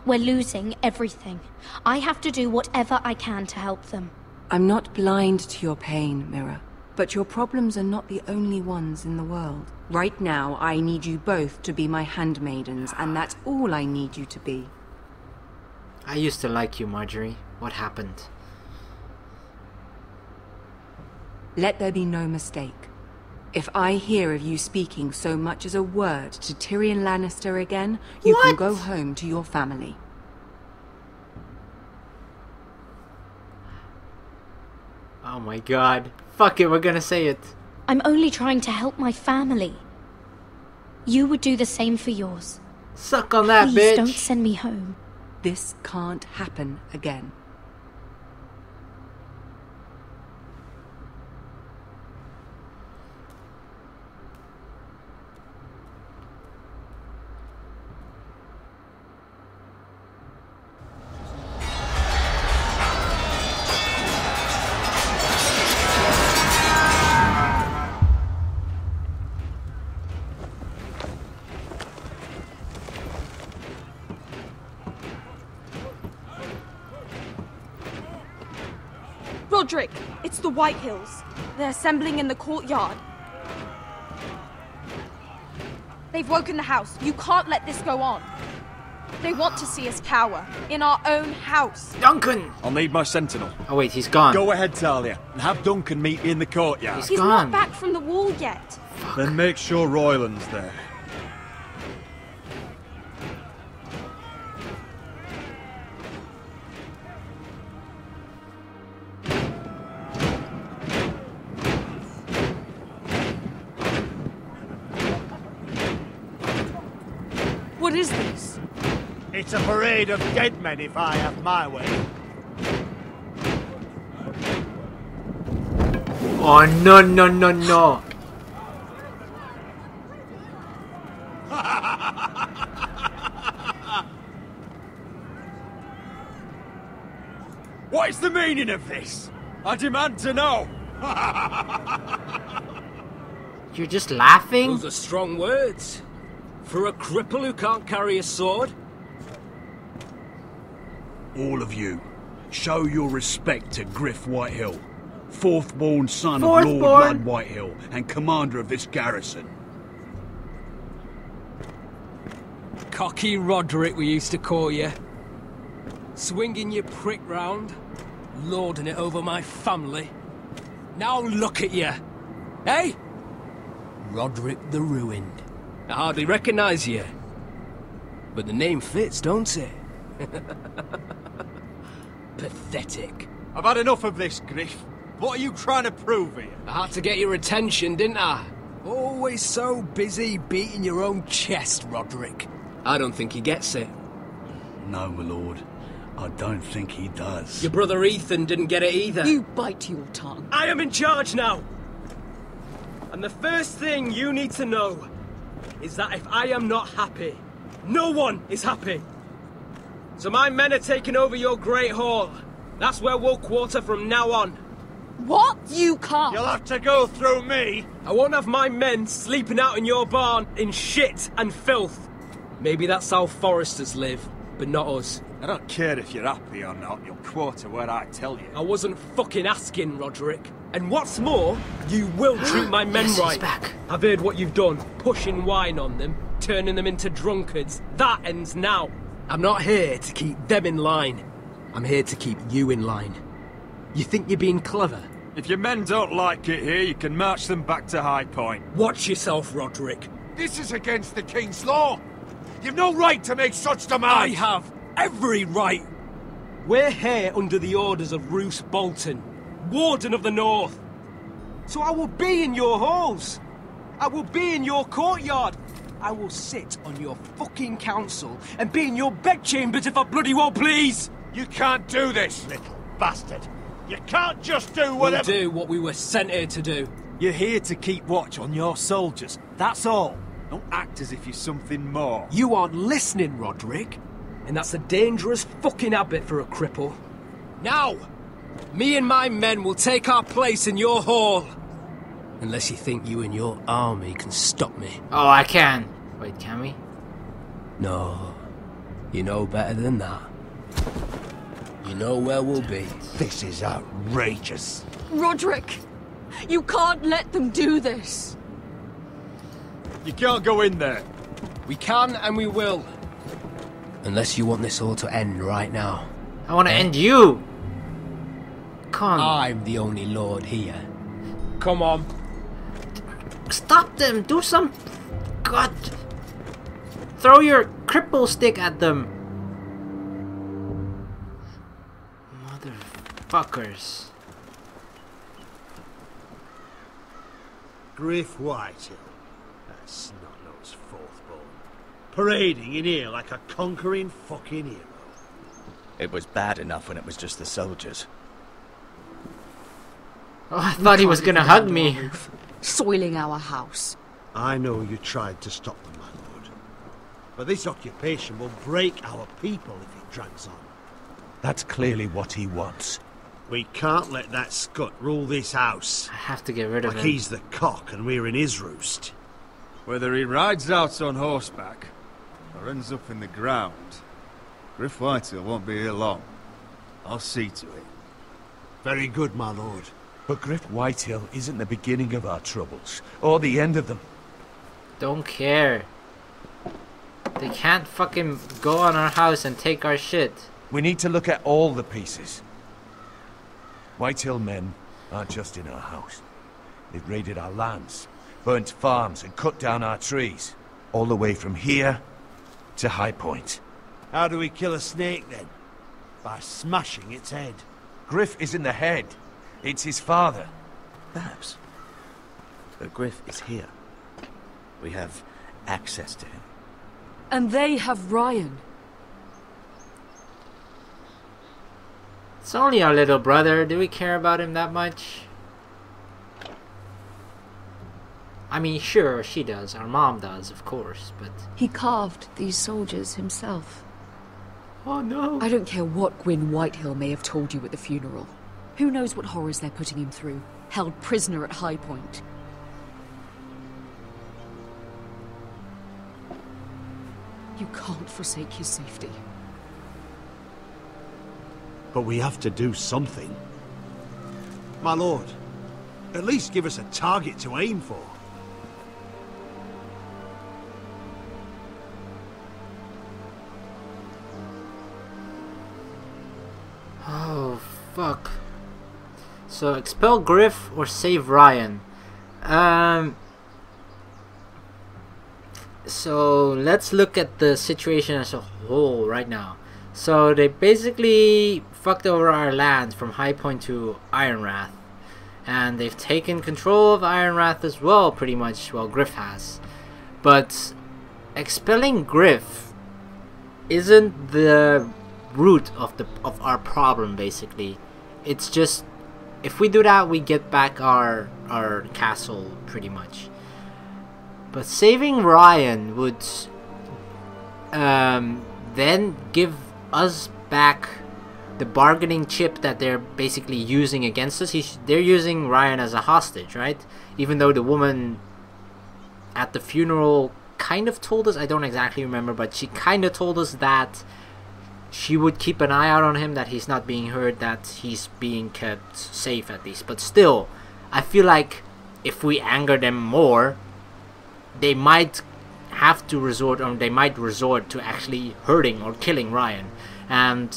We're losing everything. I have to do whatever I can to help them. I'm not blind to your pain, Mira. But your problems are not the only ones in the world. Right now, I need you both to be my handmaidens, and that's all I need you to be. I used to like you, Marjorie. What happened? Let there be no mistake. If I hear of you speaking so much as a word to Tyrion Lannister again, you can go home to your family. Oh my god. Fuck it, we're gonna say it. I'm only trying to help my family. You would do the same for yours. Suck on that, Please bitch. don't send me home. This can't happen again. Roderick, it's the Whitehills. They're assembling in the courtyard. They've woken the house. You can't let this go on. They want to see us cower. In our own house. Duncan! I'll need my sentinel. Oh wait, he's gone. Go ahead, Talia, and have Duncan meet me in the courtyard. He's not back from the wall yet. Then make sure Royland's there. What is this? It's a parade of dead men if I have my way. Oh no no no no! What is the meaning of this? I demand to know. You're just laughing? Those are strong words. For a cripple who can't carry a sword? All of you, show your respect to Griff Whitehill, fourth-born son of Lord Blood Whitehill and commander of this garrison. Cocky Roderick, we used to call you. Swinging your prick round, lording it over my family. Now look at you. Hey? Roderick the Ruined. I hardly recognise you. But the name fits, don't it? Pathetic. I've had enough of this, Griff. What are you trying to prove here? I had to get your attention, didn't I? Always so busy beating your own chest, Roderick. I don't think he gets it. No, my lord. I don't think he does. Your brother Ethan didn't get it either. You bite your tongue. I am in charge now! And the first thing you need to know is that if I am not happy, no one is happy. So my men are taking over your Great Hall. That's where we'll quarter from now on. What? You can't. You'll have to go through me. I won't have my men sleeping out in your barn in shit and filth. Maybe that's how Forresters live, but not us. I don't care if you're happy or not. You'll quarter where I tell you. I wasn't fucking asking, Roderick. And what's more, you will treat my men Yes, right. he's back. I've heard what you've done, pushing wine on them, turning them into drunkards. That ends now. I'm not here to keep them in line. I'm here to keep you in line. You think you're being clever? If your men don't like it here, you can march them back to High Point. Watch yourself, Roderick. This is against the King's law. You've no right to make such demands. I have every right. We're here under the orders of Roose Bolton, Warden of the North. So I will be in your halls. I will be in your courtyard. I will sit on your fucking council and be in your bedchambers if I bloody well please. You can't do this, little bastard. You can't just do whatever... We'll do what we were sent here to do. You're here to keep watch on your soldiers. That's all. Don't act as if you're something more. You aren't listening, Roderick. And that's a dangerous fucking habit for a cripple. Now, me and my men will take our place in your hall. Unless you think you and your army can stop me. Oh, I can. Wait, can we? No. You know better than that. You know where we'll be. This is outrageous. Roderick, you can't let them do this. You can't go in there. We can and we will. Unless you want this all to end right now. I want to end you. Come on. I'm the only lord here. Come on. Stop them. Do some... God. Throw your cripple stick at them. Motherfuckers. Griff Whitehill. That snot-nosed fourth-born. Parading in here like a conquering fucking hero. It was bad enough when it was just the soldiers. Oh, I thought he was gonna hug me. Soiling our house. I know you tried to stop them, my lord. But this occupation will break our people if it drags on. That's clearly what he wants. We can't let that scut rule this house. I have to get rid of like him. he's the cock and we're in his roost. Whether he rides out on horseback or ends up in the ground, Griff Whitehill won't be here long. I'll see to it. Very good, my lord. But Griff Whitehill isn't the beginning of our troubles, or the end of them. Don't care. They can't fucking go on our house and take our shit. We need to look at all the pieces. Whitehill men aren't just in our house. They've raided our lands, burnt farms and cut down our trees. All the way from here to High Point. How do we kill a snake then? By smashing its head. Griff isn't the head. It's his father. Perhaps. But Griff is here. We have access to him. And they have Ryan. It's only our little brother. Do we care about him that much? I mean, sure, she does. Our mom does, of course, but... He carved these soldiers himself. Oh no. I don't care what Gwyn Whitehill may have told you at the funeral. Who knows what horrors they're putting him through? Held prisoner at High Point. You can't forsake his safety. But we have to do something. My lord, at least give us a target to aim for. Oh, fuck. So, expel Griff or save Ryan. So, let's look at the situation as a whole right now. So, they basically fucked over our land from High Point to Ironrath. And they've taken control of Ironrath as well, pretty much. Well, Griff has. But, expelling Griff isn't the root of our problem, basically. It's just, if we do that, we get back our castle, pretty much. But saving Ryan would then give us back the bargaining chip that they're basically using against us. They're using Ryan as a hostage, right? Even though the woman at the funeral kind of told us, I don't exactly remember, but she kind of told us that she would keep an eye out on him, that he's not being hurt, that he's being kept safe at least. But still, I feel like if we anger them more, they might have to resort, or they might resort to actually hurting or killing Ryan. And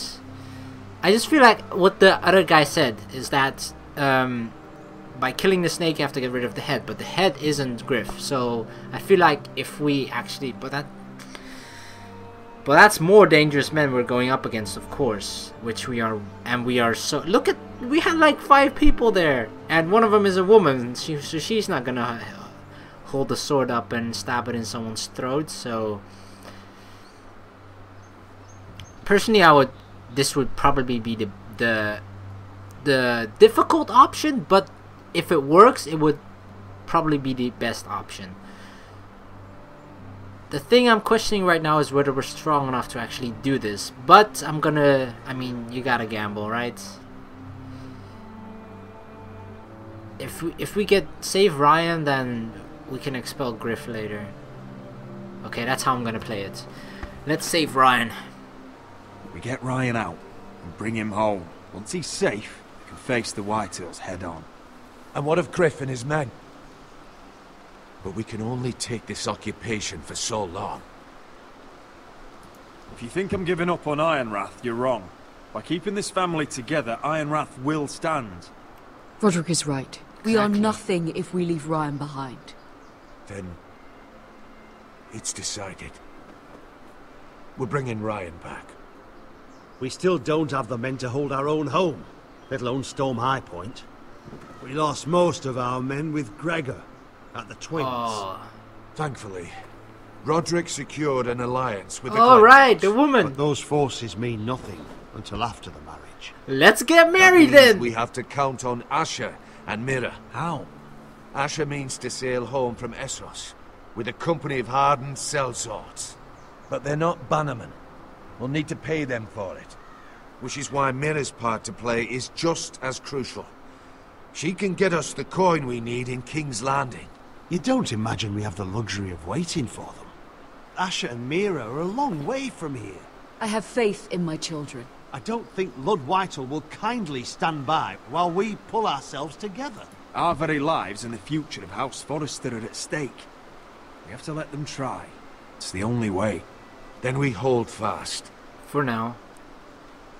I just feel like what the other guy said is that by killing the snake you have to get rid of the head, but the head isn't Griff. So I feel like if we actually, but that's more dangerous men we're going up against, of course, which we are, and we are so, look at, we had like 5 people there, and one of them is a woman, so she's not gonna hold the sword up and stab it in someone's throat. So personally, this would probably be the difficult option, but if it works, it would probably be the best option. The thing I'm questioning right now is whether we're strong enough to actually do this, but I mean, you gotta gamble, right? If we save Ryan, then we can expel Griff later. Okay, that's how I'm gonna play it. Let's save Ryan. We get Ryan out and bring him home. Once he's safe, we can face the Whitehills head on. And what of Griff and his men? But we can only take this occupation for so long. If you think I'm giving up on Ironrath, you're wrong. By keeping this family together, Ironrath will stand. Roderick is right. We are nothing if we leave Ryan behind. Then it's decided. We're bringing Ryan back. We still don't have the men to hold our own home, let alone storm High Point. We lost most of our men with Gregor at the Twins. Oh. Thankfully, Roderick secured an alliance with the All right, the woman. But those forces mean nothing until after the marriage. Let's get married then. We have to count on Asher and Mira. How? Asher means to sail home from Essos with a company of hardened sellswords. But they're not bannermen. We'll need to pay them for it. Which is why Mira's part to play is just as crucial. She can get us the coin we need in King's Landing. You don't imagine we have the luxury of waiting for them? Asher and Mira are a long way from here. I have faith in my children. I don't think Lord Whitehill will kindly stand by while we pull ourselves together. Our very lives and the future of House Forrester are at stake. We have to let them try. It's the only way. Then we hold fast. For now.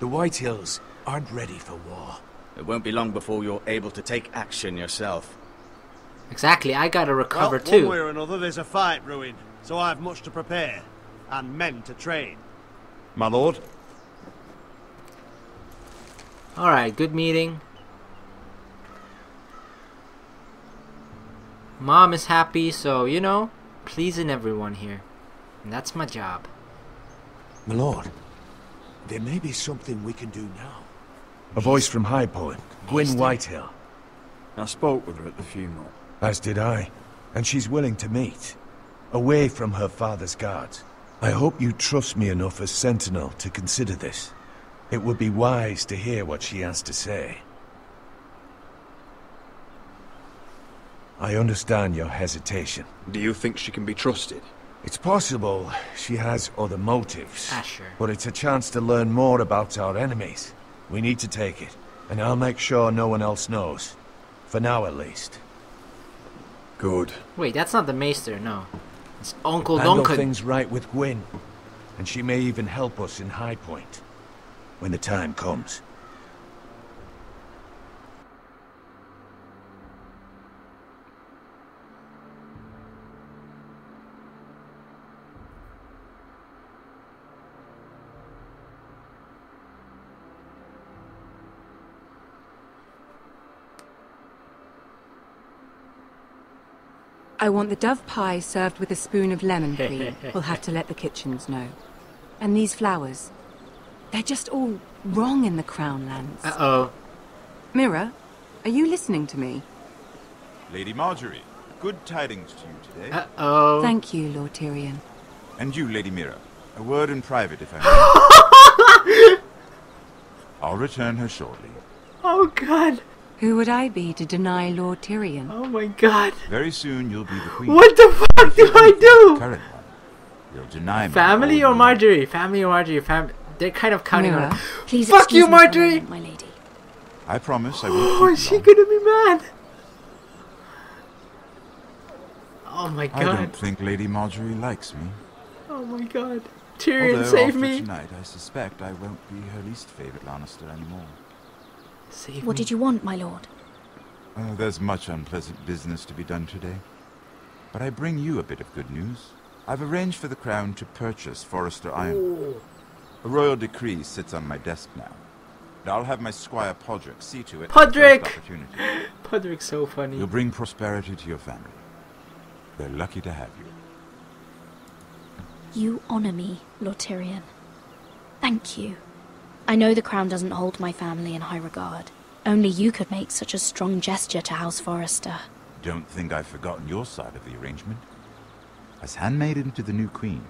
The Whitehills aren't ready for war. It won't be long before you're able to take action yourself. Exactly, I gotta recover well, too. One way or another, there's a fight brewing, so I've much to prepare, and men to train. My lord? Alright, good meeting. Mom is happy, so, you know, pleasing everyone here. And that's my job. My lord, there may be something we can do now. A voice from High Point, Gwyn Whitehill. I spoke with her at the funeral. As did I. And she's willing to meet, away from her father's guards. I hope you trust me enough as Sentinel to consider this. It would be wise to hear what she has to say. I understand your hesitation. Do you think she can be trusted? It's possible she has other motives. Sure. But it's a chance to learn more about our enemies. We need to take it, and I'll make sure no one else knows. For now, at least. Good. Wait, that's not the Maester, no. It's Uncle Handle Duncan. things right with Gwyn, and she may even help us in High Point when the time comes. I want the dove pie served with a spoon of lemon, please. We'll have to let the kitchens know. And these flowers. They're just all wrong in the Crown lands. Uh-oh. Mira, are you listening to me? Lady Marjorie, good tidings to you today. Uh-oh. Thank you, Lord Tyrion. And you, Lady Mira. A word in private, if I may. I'll return her shortly. Oh, God. Who would I be to deny Lord Tyrion? Oh, my God. Very soon you'll be the queen. What the fuck do I do? Current one. You'll deny me. Family or Marjorie? Family or Marjorie? They're kind of counting on it. Please fuck you, Marjorie! My lady. I promise I won't. Oh, is she gonna be mad? Oh my God. I don't think Lady Marjorie likes me. Oh my God. Tyrion, Although save after me. Tonight, I suspect I won't be her least favorite Lannister anymore. Save What me. did you want, my lord? There's much unpleasant business to be done today. But I bring you a bit of good news. I've arranged for the Crown to purchase Forrester Ironwood. A royal decree sits on my desk now. And I'll have my squire Podrick see to it. Podrick! First opportunity. Podrick's so funny. You'll bring prosperity to your family. They're lucky to have you. You honor me, Lord Tyrion. Thank you. I know the Crown doesn't hold my family in high regard. Only you could make such a strong gesture to House Forrester. Don't think I've forgotten your side of the arrangement. As handmaiden to the new queen,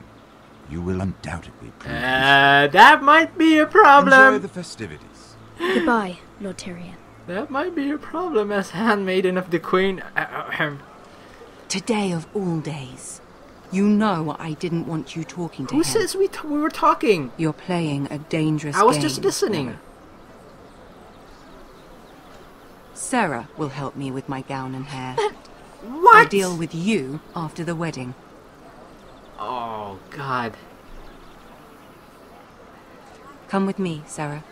you will undoubtedly prove that might be a problem. Enjoy the festivities. Goodbye, Lord Tyrion. That might be a problem as handmaiden of the queen. Today of all days. You know I didn't want you talking to him. Who says we were talking? You're playing a dangerous game. I was just listening. Sarah will help me with my gown and hair. But what? I'll deal with you after the wedding. Oh, God. Come with me, Sarah.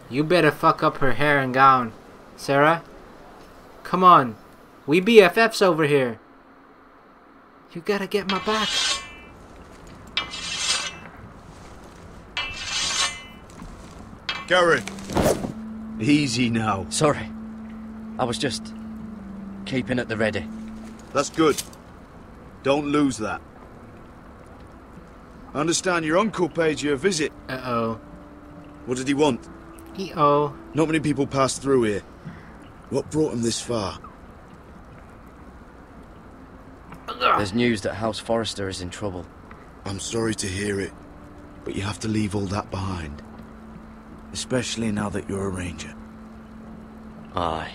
You better fuck up her hair and gown, Sarah. Come on. We BFFs over here. You gotta get my back. Gary. Easy now. Sorry. I was just keeping at the ready. That's good. Don't lose that. I understand your uncle paid you a visit. Uh-oh. What did he want? E-oh. Not many people pass through here. What brought him this far? There's news that House Forrester is in trouble. I'm sorry to hear it, but you have to leave all that behind. Especially now that you're a ranger. Aye.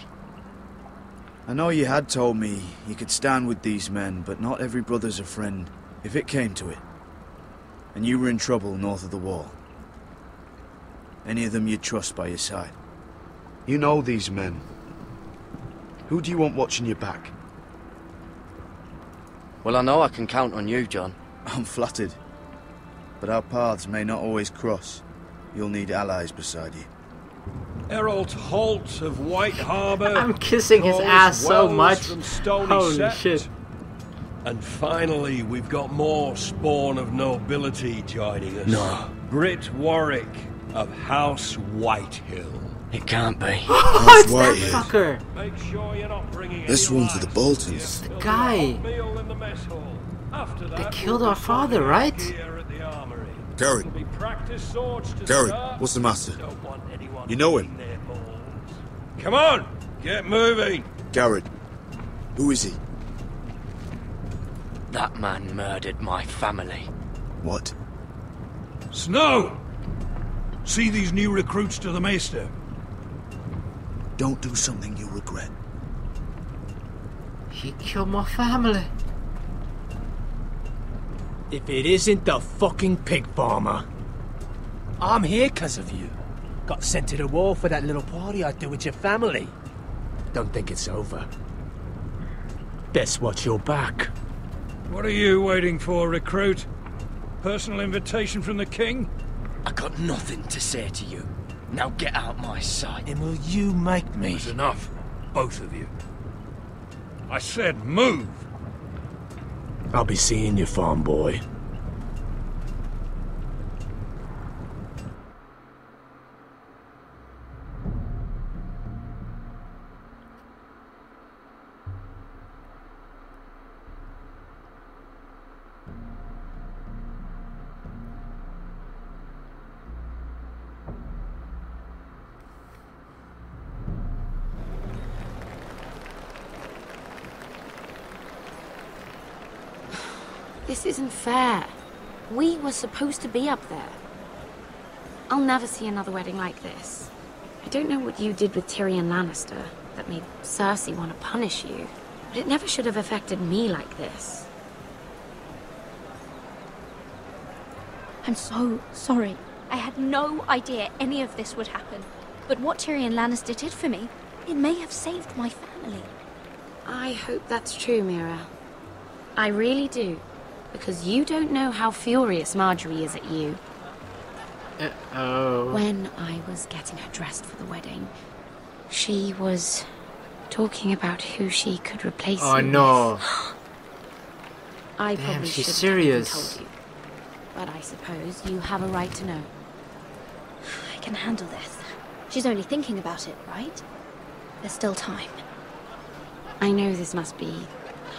I know you had told me you could stand with these men, but not every brother's a friend, if it came to it. And you were in trouble north of the wall. Any of them you'd trust by your side. You know these men. Who do you want watching your back? Well, I know I can count on you, John. I'm flattered. But our paths may not always cross. You'll need allies beside you. Errol Holt of White Harbour. I'm kissing his ass so much. From Stony Holy Sept. shit. And finally, we've got more spawn of nobility joining us. No. Britt Warwick of House Whitehill. It can't be. What's that fucker? Make sure you're not bringing This one's to the Boltons. The guy. They killed our father, right? Gary. Gary, what's the matter? You know him? Come on! Get moving! Garrett, who is he? That man murdered my family. What? Snow! See these new recruits to the maester. Don't do something you'll regret. He killed my family. If it isn't the fucking pig farmer. I'm here 'cause of you. Got sent to the war for that little party I threw with your family. Don't think it's over. Best watch your back. What are you waiting for, recruit? Personal invitation from the king? I got nothing to say to you. Now get out my sight. And will you make me? That's enough, both of you. I said move! I'll be seeing you, farm boy. This isn't fair. We were supposed to be up there. I'll never see another wedding like this. I don't know what you did with Tyrion Lannister that made Cersei want to punish you, but it never should have affected me like this. I'm so sorry. I had no idea any of this would happen. But what Tyrion Lannister did for me, it may have saved my family. I hope that's true, Mira. I really do. Because you don't know how furious Marjorie is at you. Uh-oh. When I was getting her dressed for the wedding, she was talking about who she could replace you no. with. I Damn, probably she's shouldn't serious. have told you. But I suppose you have a right to know. I can handle this. She's only thinking about it, right? There's still time. I know this must be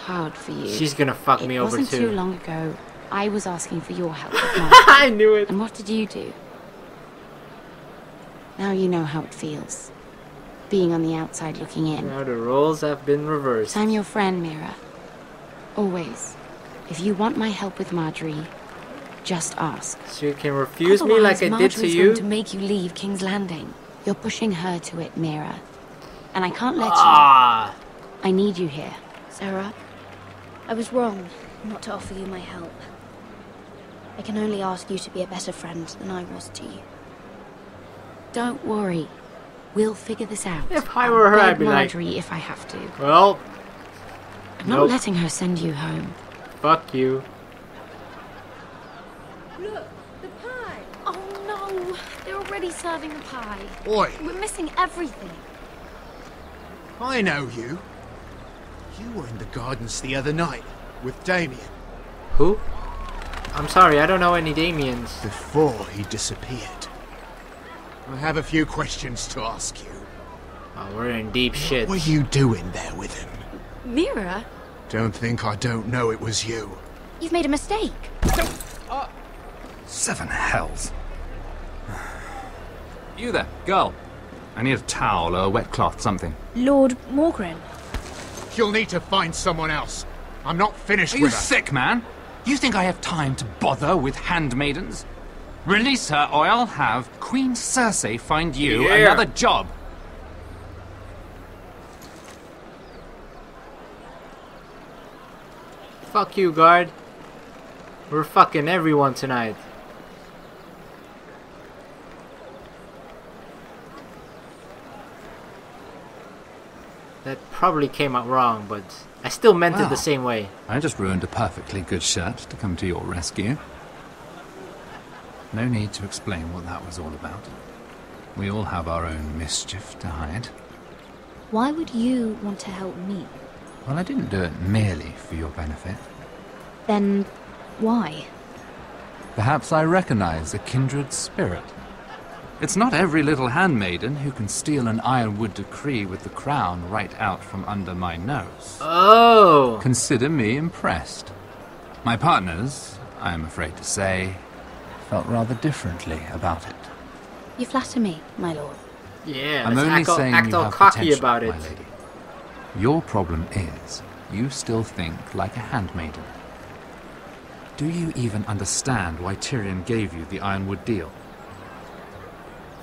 hard for you. She's gonna fuck me over too. It wasn't too long ago. I was asking for your help with Marjorie. I knew it. And what did you do? Now you know how it feels. Being on the outside looking in. Now the roles have been reversed. I'm your friend, Mira. Always. If you want my help with Marjorie, just ask. So you can refuse me like I did to Marjorie's you? going to make you leave King's Landing. You're pushing her to it, Mira. And I can't let you. I need you here. Sarah, I was wrong not to offer you my help. I can only ask you to be a better friend than I was to you. Don't worry. We'll figure this out. If I were her, I'll I'd beg be like, Marjorie if I have to. well, I'm not letting her send you home. Fuck you. Look, the pie. Oh no, they're already serving the pie. Oi. We're missing everything. I know you. You were in the gardens the other night with Damien. Who? I'm sorry, I don't know any Damiens. Before he disappeared. I have a few questions to ask you. Oh, we're in deep shit. What were you doing there with him? Mira? Don't think I don't know it was you. You've made a mistake. Seven hells. You there, girl. I need a towel or a wet cloth, something. Lord Morgren. You'll need to find someone else. I'm not finished Are with you her. sick, man? You think I have time to bother with handmaidens? Release her, or I'll have Queen Cersei find you another job. Fuck you, guard. We're fucking everyone tonight. That probably came out wrong, but I still meant it the same way. I just ruined a perfectly good shirt to come to your rescue. No need to explain what that was all about. We all have our own mischief to hide. Why would you want to help me? Well, I didn't do it merely for your benefit. Then why? Perhaps I recognize a kindred spirit. It's not every little handmaiden who can steal an ironwood decree with the crown right out from under my nose. Oh! Consider me impressed. My partners, I am afraid to say, felt rather differently about it. You flatter me, my lord. Yeah, I'm only saying act you all have cocky potential, about it. my lady. Your problem is, you still think like a handmaiden. Do you even understand why Tyrion gave you the Ironwood deal?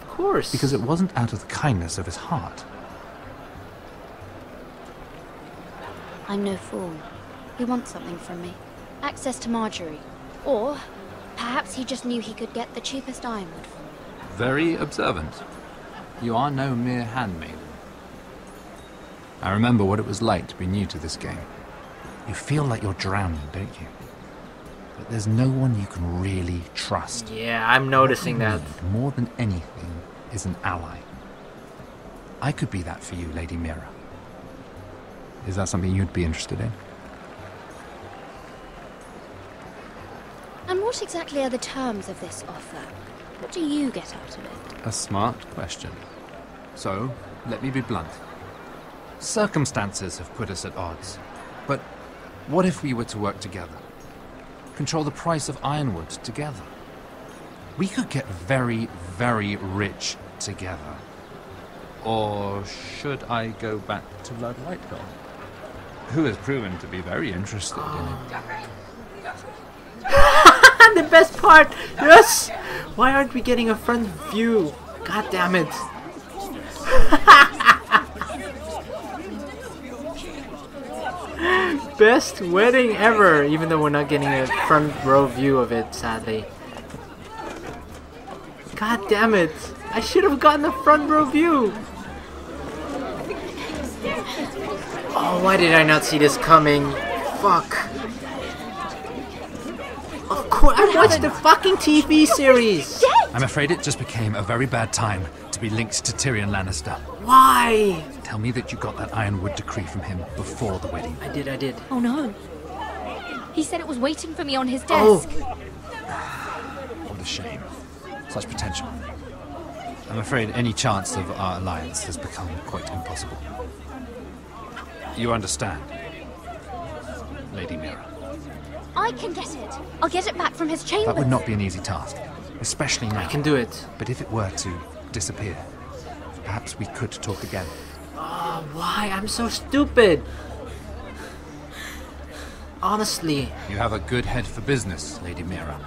Of course. Because it wasn't out of the kindness of his heart. I'm no fool. He wants something from me. Access to Marjorie. Or perhaps he just knew he could get the cheapest ironwood from me. Very observant. You are no mere handmaiden. I remember what it was like to be new to this game. You feel like you're drowning, don't you? But there's no one you can really trust. Yeah, I'm noticing that. More than anything is an ally. I could be that for you, Lady Mira. Is that something you'd be interested in? And what exactly are the terms of this offer? What do you get out of it? A smart question. So, let me be blunt. Circumstances have put us at odds. But what if we were to work together? Control the price of ironwood together? We could get very, very rich together. Or should I go back to Lord Whitehall, who has proven to be very interested in it? The best part! Yes! Why aren't we getting a front view? God damn it. Best wedding ever, even though we're not getting a front row view of it, sadly. God damn it. I should have gotten a front row view. Oh, why did I not see this coming? Fuck. Of course, I watched the fucking TV series. I'm afraid it just became a very bad time to be linked to Tyrion Lannister. Why? Tell me that you got that Ironwood decree from him before the wedding. I did. Oh no. He said it was waiting for me on his desk. What a shame. Such potential. I'm afraid any chance of our alliance has become quite impossible. You understand, Lady Mira? I can get it. I'll get it back from his chambers. That would not be an easy task, especially now. I can do it. But if it were to disappear, perhaps we could talk again. Oh, why? I'm so stupid. Honestly. You have a good head for business, Lady Mira.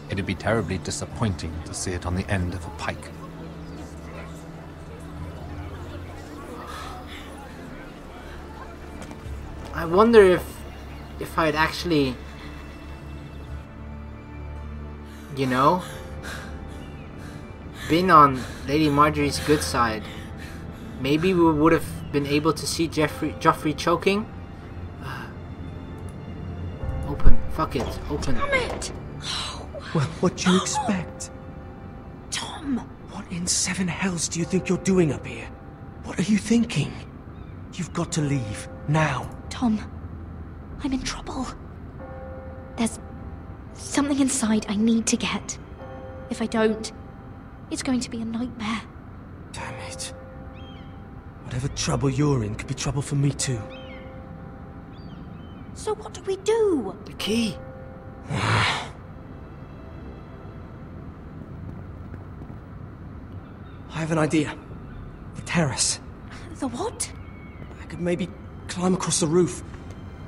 It'd be terribly disappointing to see it on the end of a pike. I wonder if I'd actually, you know, been on Lady Marjorie's good side. Maybe we would have been able to see Joffrey choking. Open. Fuck it. Open. Damn it! Well, what do you expect? Tom! What in seven hells do you think you're doing up here? What are you thinking? You've got to leave. Now. Tom, I'm in trouble. There's something inside I need to get. If I don't, it's going to be a nightmare. Damn it. Whatever trouble you're in could be trouble for me too. So what do we do? The key. I have an idea. The terrace. The what? I could maybe climb across the roof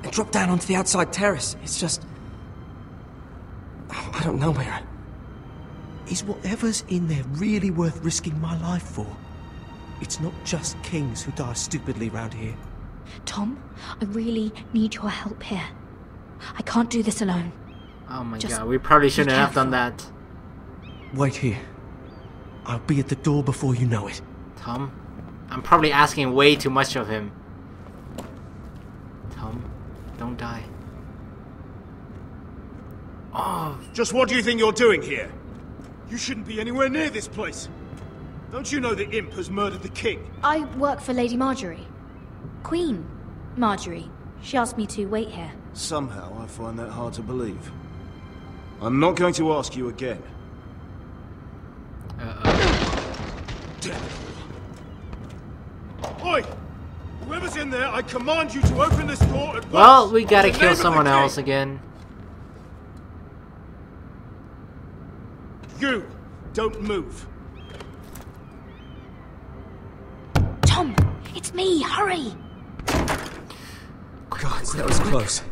and drop down onto the outside terrace. It's just... I don't know, Mira. Is whatever's in there really worth risking my life for? It's not just kings who die stupidly round here. Tom, I really need your help here. I can't do this alone. Oh my god, we probably shouldn't have done that. Wait here. I'll be at the door before you know it. Tom, I'm probably asking way too much of him. Tom, don't die. Oh. Just what do you think you're doing here? You shouldn't be anywhere near this place. Don't you know the imp has murdered the king? I work for Lady Marjorie. Queen Marjorie. She asked me to wait here. Somehow I find that hard to believe. I'm not going to ask you again. Oi! Whoever's in there, I command you to open this door at once! Well, we gotta kill someone else again. You! Don't move. Tom, it's me. Hurry. God, that was close.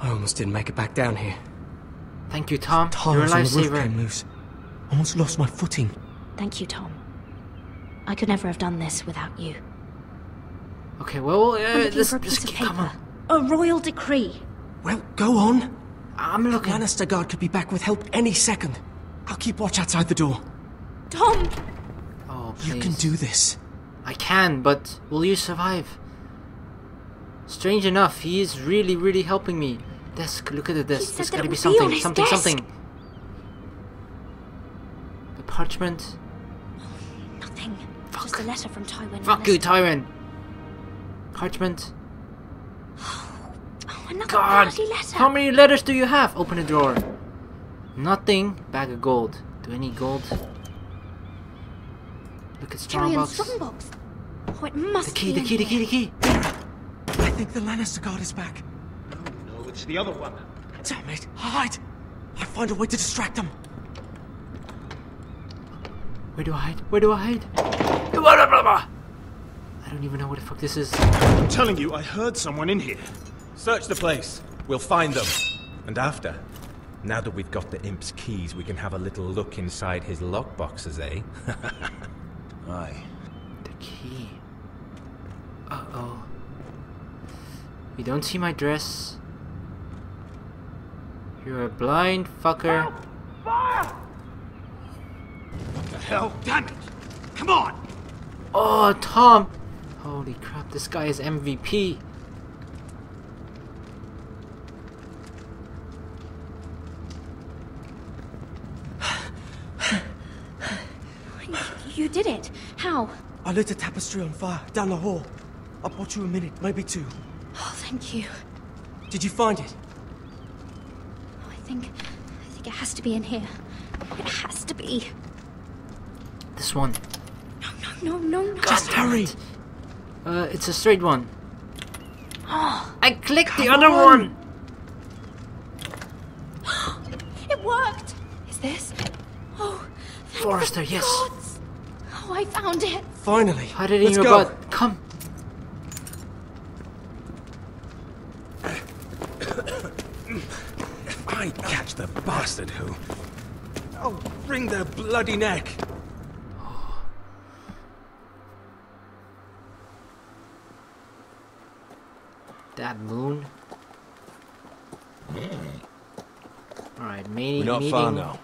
I almost didn't make it back down here. Thank you, Tom. Tiles You're a on the roof lifesaver. came loose. Almost lost my footing. Thank you, Tom. I could never have done this without you. Okay, well, I'm looking for a piece of paper. A royal decree. Well, go on. I'm looking. Lannister guard could be back with help any second. I'll keep watch outside the door. Tom! Oh, You can do this. I can, but will you survive? Strange enough, he is really, really helping me. Desk, look at the desk. There's gotta be something, something. The parchment. Nothing. Just a letter from Tywin. Fuck you, Tywin. Parchment. Another God, bloody letter. how many letters do you have? Open the drawer. Nothing. Bag of gold. Do I need gold? Look at Tyrion's strongbox. strongbox. Oh, it must The key, be the key, in the key, the key. I think the Lannister guard is back. No, it's the other one. Damn it. Hide. I'll find a way to distract them. Where do I hide? Where do I hide? I don't even know what the fuck this is. I'm telling you, I heard someone in here. Search the place. We'll find them. And after, now that we've got the imp's keys, we can have a little look inside his lockboxes, eh? Aye. The key. Uh-oh. You don't see my dress. You're a blind fucker. Fire! What the hell? Damn it! Come on! Oh, Tom! Holy crap, this guy is MVP. You did it. How? I lit a tapestry on fire down the hall. I bought you a minute, maybe two. Oh, thank you. Did you find it? I think it has to be in here. It has to be. This one. No. Just hurry. It's a straight one. Oh, I clicked the other one. it worked. Is this? Oh, thank Forrester, the yes. gods. Oh, I found it. Finally. Hide it in Let's your go. butt. Come. If I catch the bastard who... I'll wring their bloody neck. That moon. Alright, meeting We're not far now.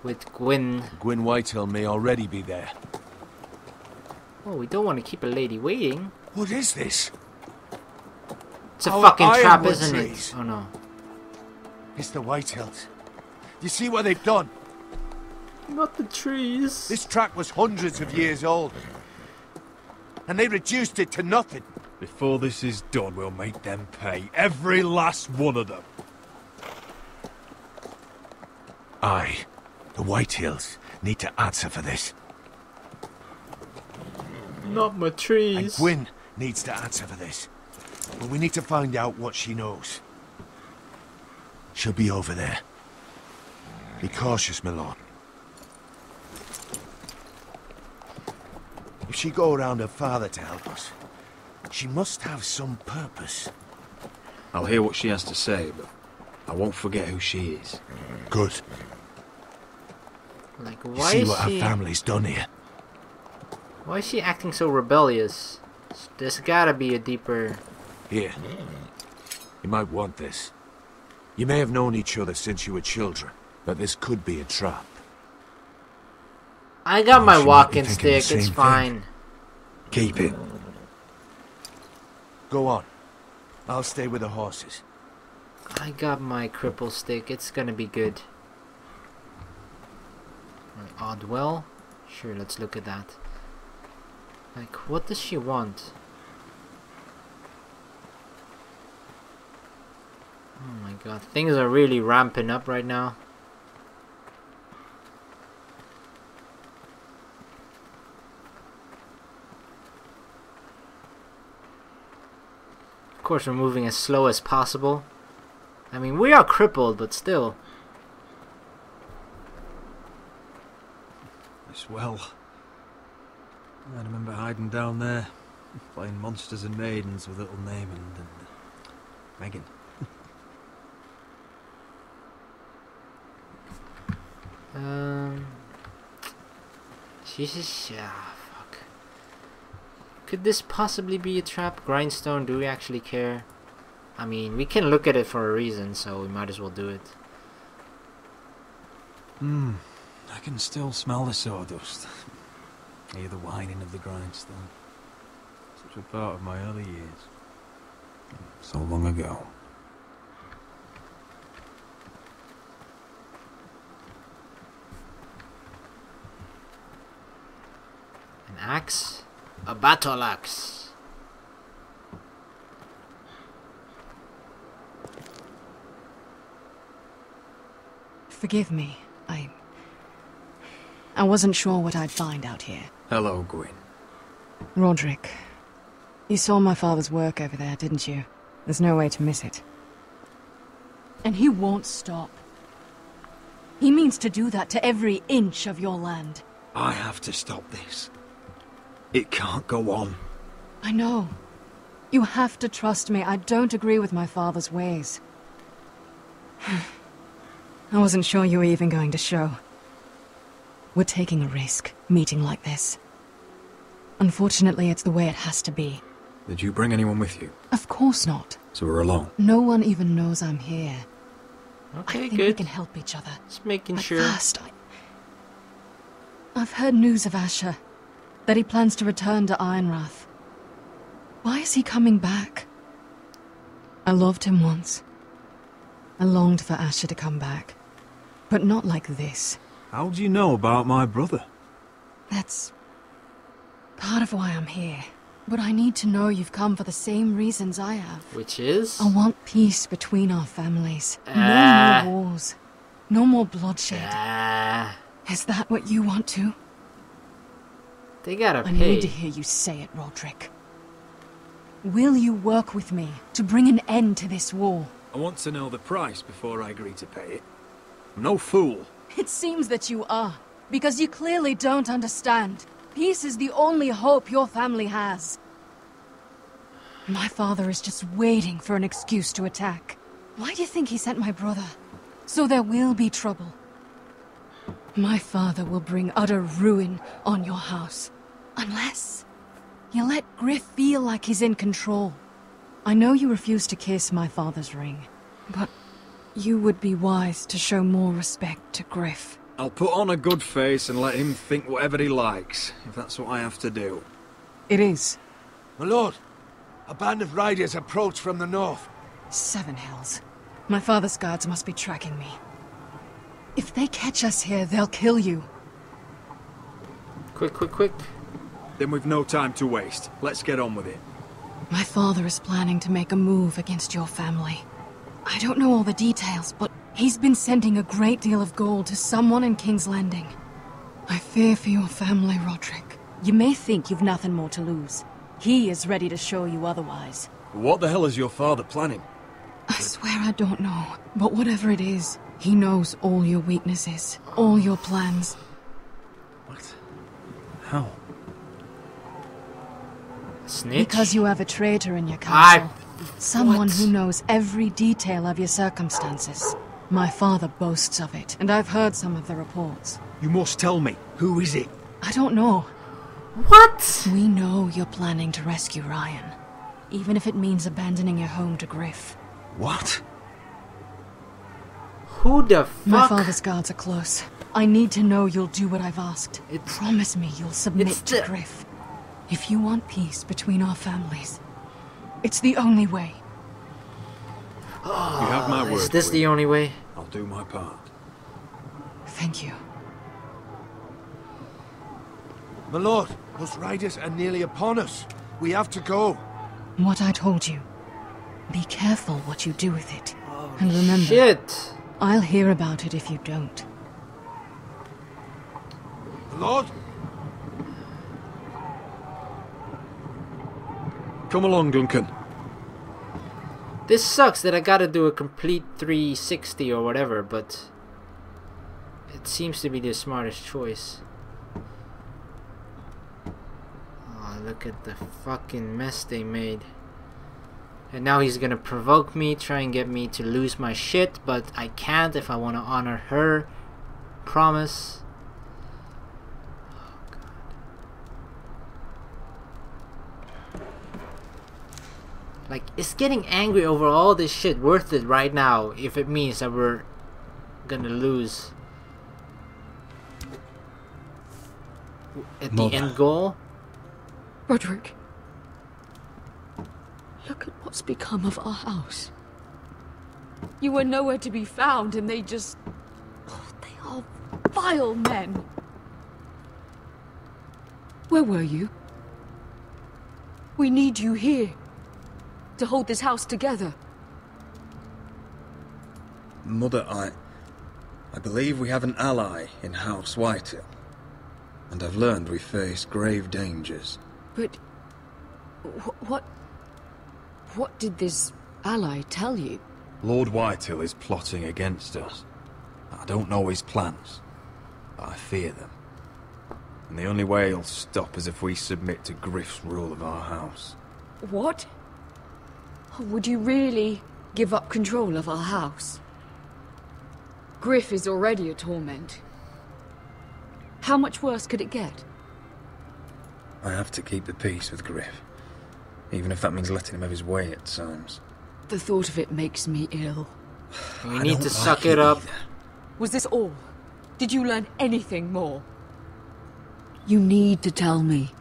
with Gwyn. Gwyn Whitehill may already be there. Oh, we don't want to keep a lady waiting. What is this? It's a Our fucking trap, ironwood isn't trees. it? Oh no. It's the Whitehills. You see what they've done? Not the trees. This track was hundreds of years old. And they reduced it to nothing. Before this is done, we'll make them pay. Every last one of them. Aye. The Whitehills need to answer for this. Not my trees. And Gwyn needs to answer for this. But we need to find out what she knows. She'll be over there. Be cautious, my lord. If she go around her father to help us, she must have some purpose. I'll hear what she has to say, but I won't forget who she is. Good. Like, You why see is what our she? family's done here. Why is she acting so rebellious? There's gotta be a deeper. Here. You might want this. You may have known each other since you were children, but this could be a trap. I got my she might be walking thinking the stick. It's same fine. Keep it. Go on. I'll stay with the horses. I got my cripple stick. It's gonna be good. Oddwell? Sure, let's look at that. Like, what does she want? Oh my god, things are really ramping up right now. Of course, we're moving as slow as possible. I mean, we are crippled, but still. This well... I remember hiding down there, playing monsters and maidens with little Naaman and Megan. Jesus, yeah, fuck. Could this possibly be a trap? Grindstone, do we actually care? I mean, we can look at it for a reason, so we might as well do it. I can still smell the sawdust. Hear the whining of the grindstone. Such a part of my early years. So long ago. An axe? A battle axe. Forgive me. I wasn't sure what I'd find out here. Hello, Gwyn. Roderick, you saw my father's work over there, didn't you? There's no way to miss it. And he won't stop. He means to do that to every inch of your land. I have to stop this. It can't go on. I know. You have to trust me. I don't agree with my father's ways. I wasn't sure you were even going to show. We're taking a risk, meeting like this. Unfortunately, it's the way it has to be. Did you bring anyone with you? Of course not. So we're alone? No one even knows I'm here. Okay, I think good. we can help each other. Just making But sure. first, I've heard news of Asher. That he plans to return to Ironrath. Why is he coming back? I loved him once. I longed for Asher to come back. But not like this. How do you know about my brother? That's part of why I'm here. But I need to know you've come for the same reasons I have. Which is? I want peace between our families. No more wars. No more bloodshed. Is that what you want too? They gotta I pay. need to hear you say it, Roderick. Will you work with me to bring an end to this war? I want to know the price before I agree to pay it. I'm no fool. It seems that you are, because you clearly don't understand. Peace is the only hope your family has. My father is just waiting for an excuse to attack. Why do you think he sent my brother? So there will be trouble. My father will bring utter ruin on your house. Unless you let Griff feel like he's in control. I know you refuse to kiss my father's ring, but you would be wise to show more respect to Griff. I'll put on a good face and let him think whatever he likes, if that's what I have to do. It is. My lord, a band of riders approach from the north. 7 hells. My father's guards must be tracking me. If they catch us here, they'll kill you. Quick, quick, quick. Then we've no time to waste. Let's get on with it. My father is planning to make a move against your family. I don't know all the details, but he's been sending a great deal of gold to someone in King's Landing. I fear for your family, Roderick. You may think you've nothing more to lose. He is ready to show you otherwise. What the hell is your father planning? I swear I don't know, but whatever it is, he knows all your weaknesses, all your plans. What? How? Snitch? Because you have a traitor in your council. Someone who knows every detail of your circumstances. My father boasts of it, and I've heard some of the reports. You must tell me. Who is it? I don't know. What? We know you're planning to rescue Ryan, even if it means abandoning your home to Griff. What? Who the fuck? My father's guards are close. I need to know you'll do what I've asked. Promise me you'll submit to Griff. If you want peace between our families, it's the only way. You have my word. Is this the only way? I'll do my part. Thank you. My lord, those riders are nearly upon us. We have to go. What I told you. Be careful what you do with it. And remember, Shit. I'll hear about it if you don't. My lord? Come along, Duncan. This sucks that I gotta do a complete 360 or whatever, but it seems to be the smartest choice. Oh, look at the fucking mess they made. And now he's gonna provoke me, try and get me to lose my shit, but I can't if I want to honor her promise. Oh, God. Like, is getting angry over all this shit worth it right now if it means that we're gonna lose at the end goal? Roderick, look at what's become of our house. You were nowhere to be found, and they just... Oh, they are vile men. Where were you? We need you here to hold this house together. Mother, I believe we have an ally in House Whitehill, and I've learned we face grave dangers. But... what did this ally tell you? Lord Whitehill is plotting against us. I don't know his plans, but I fear them. And the only way he'll stop is if we submit to Griff's rule of our house. What? Would you really give up control of our house? Griff is already a torment. How much worse could it get? I have to keep the peace with Griff, even if that means letting him have his way at times. The thought of it makes me ill. We need to suck it up. Was this all? Did you learn anything more? You need to tell me.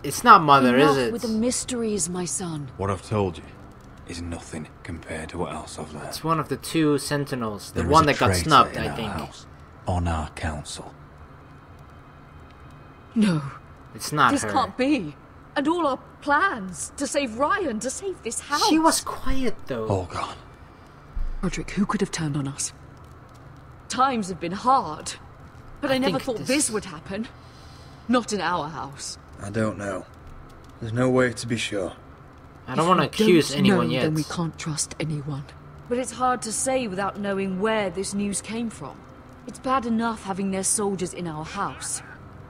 It's not Mother, Enough is it? with the mysteries, my son. What I've told you is nothing compared to what else I've learned. It's one of the two sentinels. The There is one a that got traitor snubbed, in I our think. house, on our council. No. It's not This her. can't be. And all our plans to save Ryan, to save this house. She was quiet, though. All gone. Roderick, who could have turned on us? Times have been hard, but I never thought this would happen. Not in our house. I don't know. There's no way to be sure. I don't want to accuse anyone yet. Then we can't trust anyone. But it's hard to say without knowing where this news came from. It's bad enough having their soldiers in our house.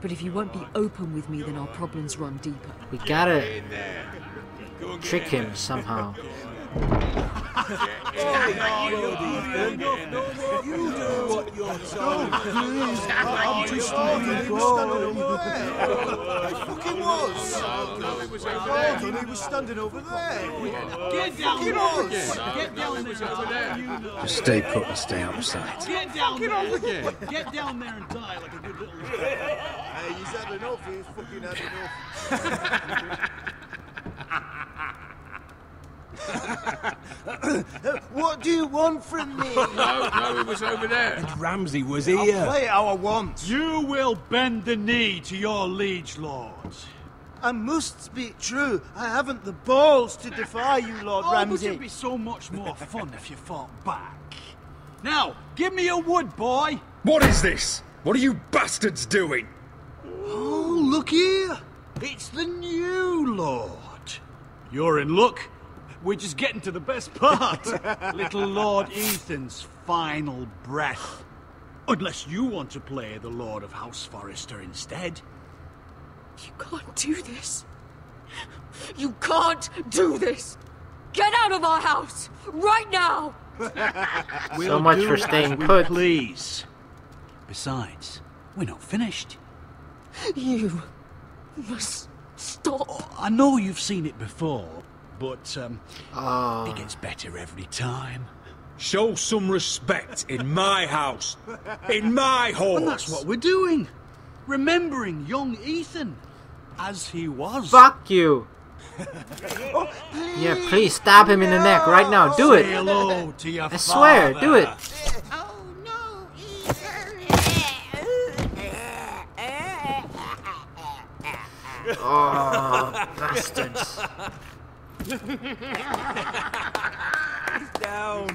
But if you won't be open with me, then our problems run deeper. We gotta trick him somehow. He was standing over there. Get down there again. Get down there over there. Just stay put and stay out of sight. Get down there again. Get down there and die like a good little... Hey, he's had enough. He's fucking had enough. What do you want from me? No, it was over there. And Ramsay was I'll here. play how I want. You will bend the knee to your liege lord. I must speak true. I haven't the balls to defy you, Lord But Ramsay. it'd be so much more fun if you fought back. Now, give me a wood, boy. What is this? What are you bastards doing? Oh, look here. It's the new lord. You're in luck. We're just getting to the best part. Little Lord Ethan's final breath. Unless you want to play the Lord of House Forrester instead. You can't do this. You can't do this. Get out of our house right now. So much for staying put. Please. Besides, we're not finished. You must stop. I know you've seen it before, but it gets better every time. Show some respect in my house. In my hall. And that's what we're doing. Remembering young Ethan as he was. Fuck you. Yeah, please stab him in the neck right now. Do it. Say hello to your I swear, do it. Oh, bastards. Down.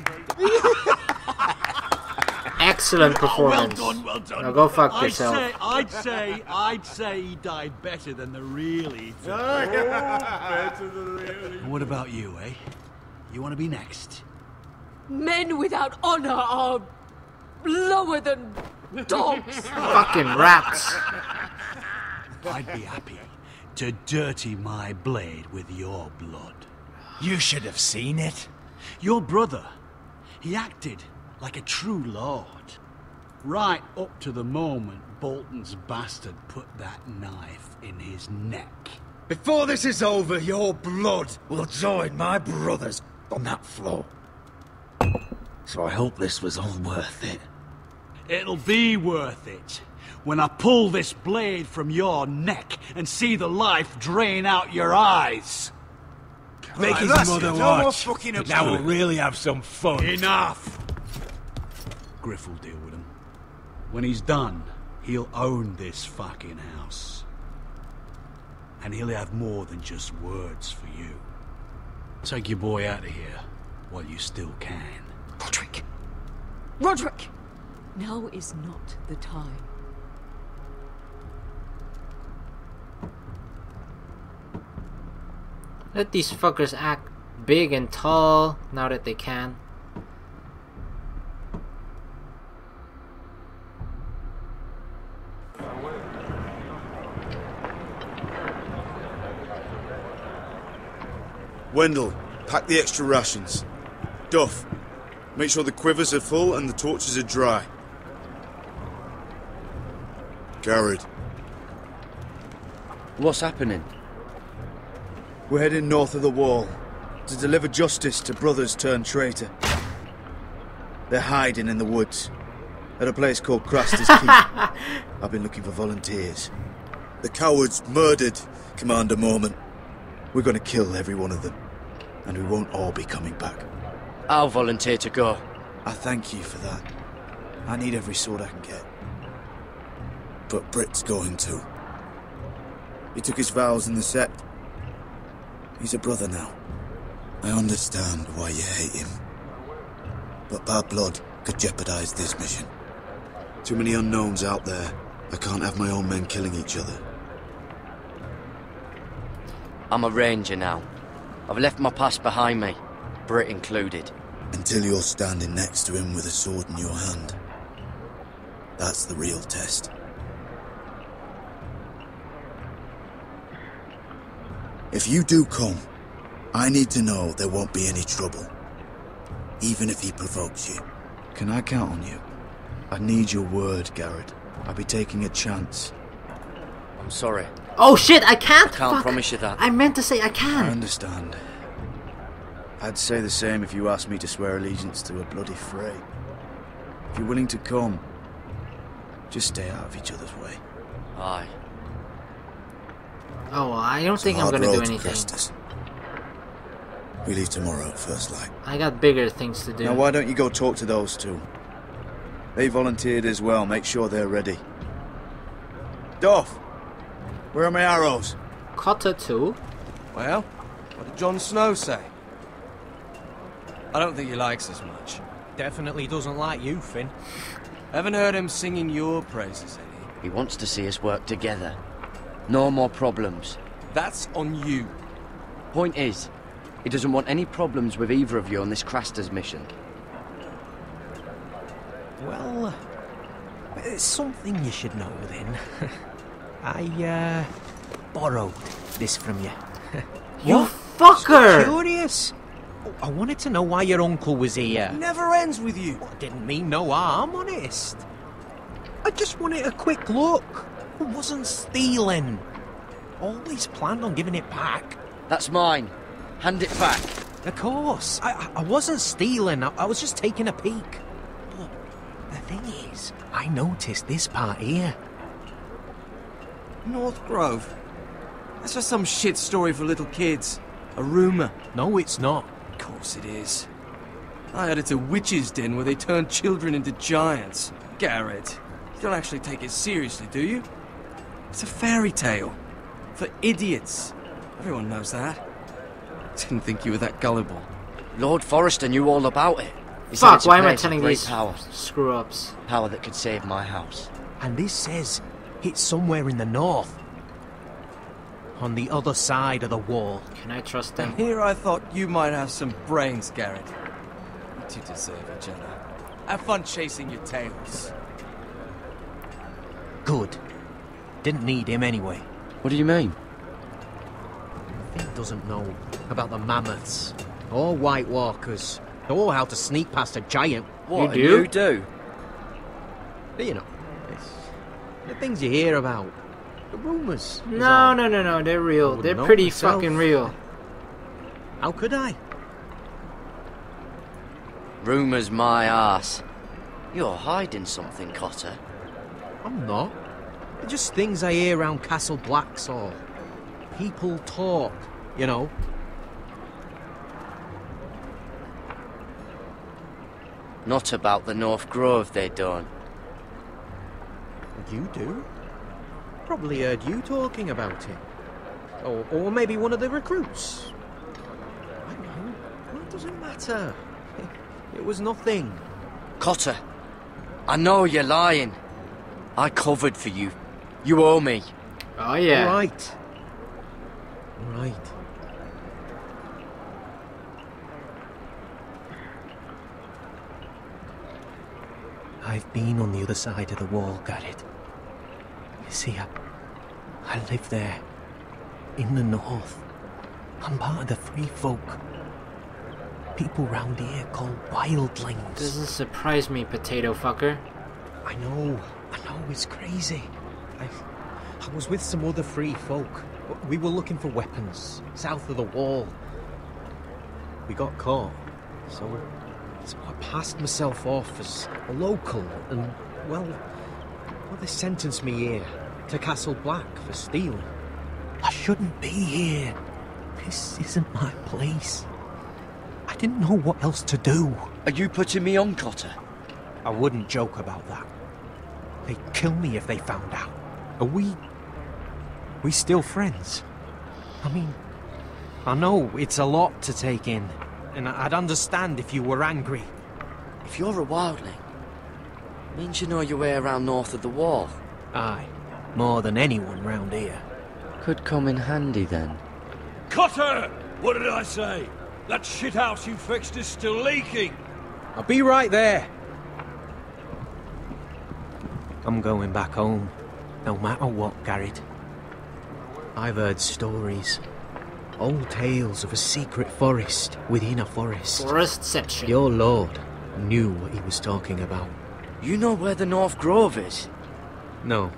Excellent performance. Well done. Now go fuck yourself. I'd say he died better than the real Ethan. Better than the real. What about you, eh? You want to be next? Men without honor are lower than dogs. Fucking rats. I'd be happy to dirty my blade with your blood. You should have seen it. Your brother, he acted like a true lord. Right up to the moment Bolton's bastard put that knife in his neck. Before this is over, your blood will join my brother's on that floor. So I hope this was all worth it. It'll be worth it when I pull this blade from your neck and see the life drain out your eyes. Make his mother watch. Now we'll really have some fun. Enough! Griff will deal with him. When he's done, he'll own this fucking house. And he'll have more than just words for you. Take your boy out of here while you still can. Roderick! Roderick! Now is not the time. Let these fuckers act big and tall now that they can. Wendell, pack the extra rations. Duff, make sure the quivers are full and the torches are dry. Garrett. What's happening? We're heading north of the wall to deliver justice to brothers turned traitor. They're hiding in the woods at a place called Craster's Keep. I've been looking for volunteers. The cowards murdered Commander Mormont. We're going to kill every one of them, and we won't all be coming back. I'll volunteer to go. I thank you for that. I need every sword I can get. But Britt's going too. He took his vows in the Sept. He's a brother now. I understand why you hate him. But bad blood could jeopardize this mission. Too many unknowns out there. I can't have my own men killing each other. I'm a ranger now. I've left my past behind me, Britt included. Until you're standing next to him with a sword in your hand. That's the real test. If you do come, I need to know there won't be any trouble. Even if he provokes you. Can I count on you? I need your word, Garrett. I'll be taking a chance. I'm sorry. Oh shit, I can't! I can't Fuck. promise you that. I meant to say I can. I understand. I'd say the same if you asked me to swear allegiance to a bloody fray. If you're willing to come, just stay out of each other's way. Aye. Oh, well, I don't think I'm gonna do anything. We leave tomorrow at first light. I got bigger things to do. Now why don't you go talk to those two? They volunteered as well. Make sure they're ready. Duff! Where are my arrows? Cotter too? Well, what did Jon Snow say? I don't think he likes us much. Definitely doesn't like you, Finn. Haven't heard him singing your praises, any. He wants to see us work together. No more problems. That's on you. Point is, he doesn't want any problems with either of you on this Craster's mission. Well, it's something you should know then. I, borrowed this from you. You fucker! Curious? I wanted to know why your uncle was here. Never ends with you. I didn't mean no harm, honest. I just wanted a quick look. I wasn't stealing. Always planned on giving it back. That's mine. Hand it back. Of course. I wasn't stealing. I was just taking a peek. But the thing is, I noticed this part here. North Grove? That's just some shit story for little kids. A rumour. No, it's not. Of course it is. I heard it's a witch's den where they turn children into giants. Garrett, you don't actually take it seriously, do you? It's a fairy tale. For idiots. Everyone knows that. Didn't think you were that gullible. Lord Forrester knew all about it. He said Fuck, it's a why am I place of telling great these power. screw-ups? Power that could save my house. And this says it's somewhere in the north. On the other side of the wall. Can I trust them? Here I thought you might have some brains, Garrett. You two deserve each other. Have fun chasing your tails. Good. Didn't need him anyway. What do you mean? doesn't know about the mammoths, or White Walkers, or how to sneak past a giant. What You you do? Do you know? It's the things you hear about. The rumours. No, they're real. They're pretty fucking real. How could I? Rumours my arse. You're hiding something, Cotter. I'm not. They're just things I hear around Castle Black's or people talk, you know. Not about the North Grove they done. You do? Probably heard you talking about it. Or maybe one of the recruits. I don't know. Well, it doesn't matter. It was nothing. Cotter, I know you're lying. I covered for you. You owe me. Oh yeah. All right. All right. I've been on the other side of the wall, Garrett. You see, I live there, in the north. I'm part of the free folk. People round here call wildlings. Doesn't surprise me, potato fucker. I know, it's crazy. I was with some other free folk. We were looking for weapons, south of the wall. We got caught, so I passed myself off as a local, and, well, they sentenced me here, to Castle Black, for stealing. I shouldn't be here. This isn't my place. I didn't know what else to do. Are you putting me on, Cotter? I wouldn't joke about that. They'd kill me if they found out. Are we still friends? I mean, I know it's a lot to take in, and I'd understand if you were angry. If you're a wildling, means you know your way around north of the wall. Aye, more than anyone round here. Could come in handy then. Cotter! What did I say? That shithouse you fixed is still leaking. I'll be right there. I'm going back home, no matter what, Garrett. I've heard stories. Old tales of a secret forest within a forest. Forestception. Your lord knew what he was talking about. You know where the North Grove is? No,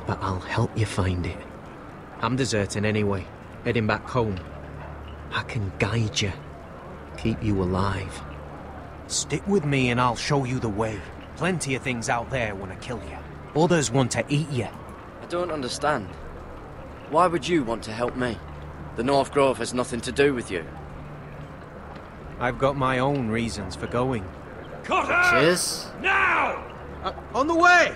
but I'll help you find it. I'm deserting anyway, heading back home. I can guide you, keep you alive. Stick with me and I'll show you the way. Plenty of things out there want to kill you. Others want to eat you. I don't understand. Why would you want to help me? The North Grove has nothing to do with you. I've got my own reasons for going. Cotter! Cheers. Now! On the way!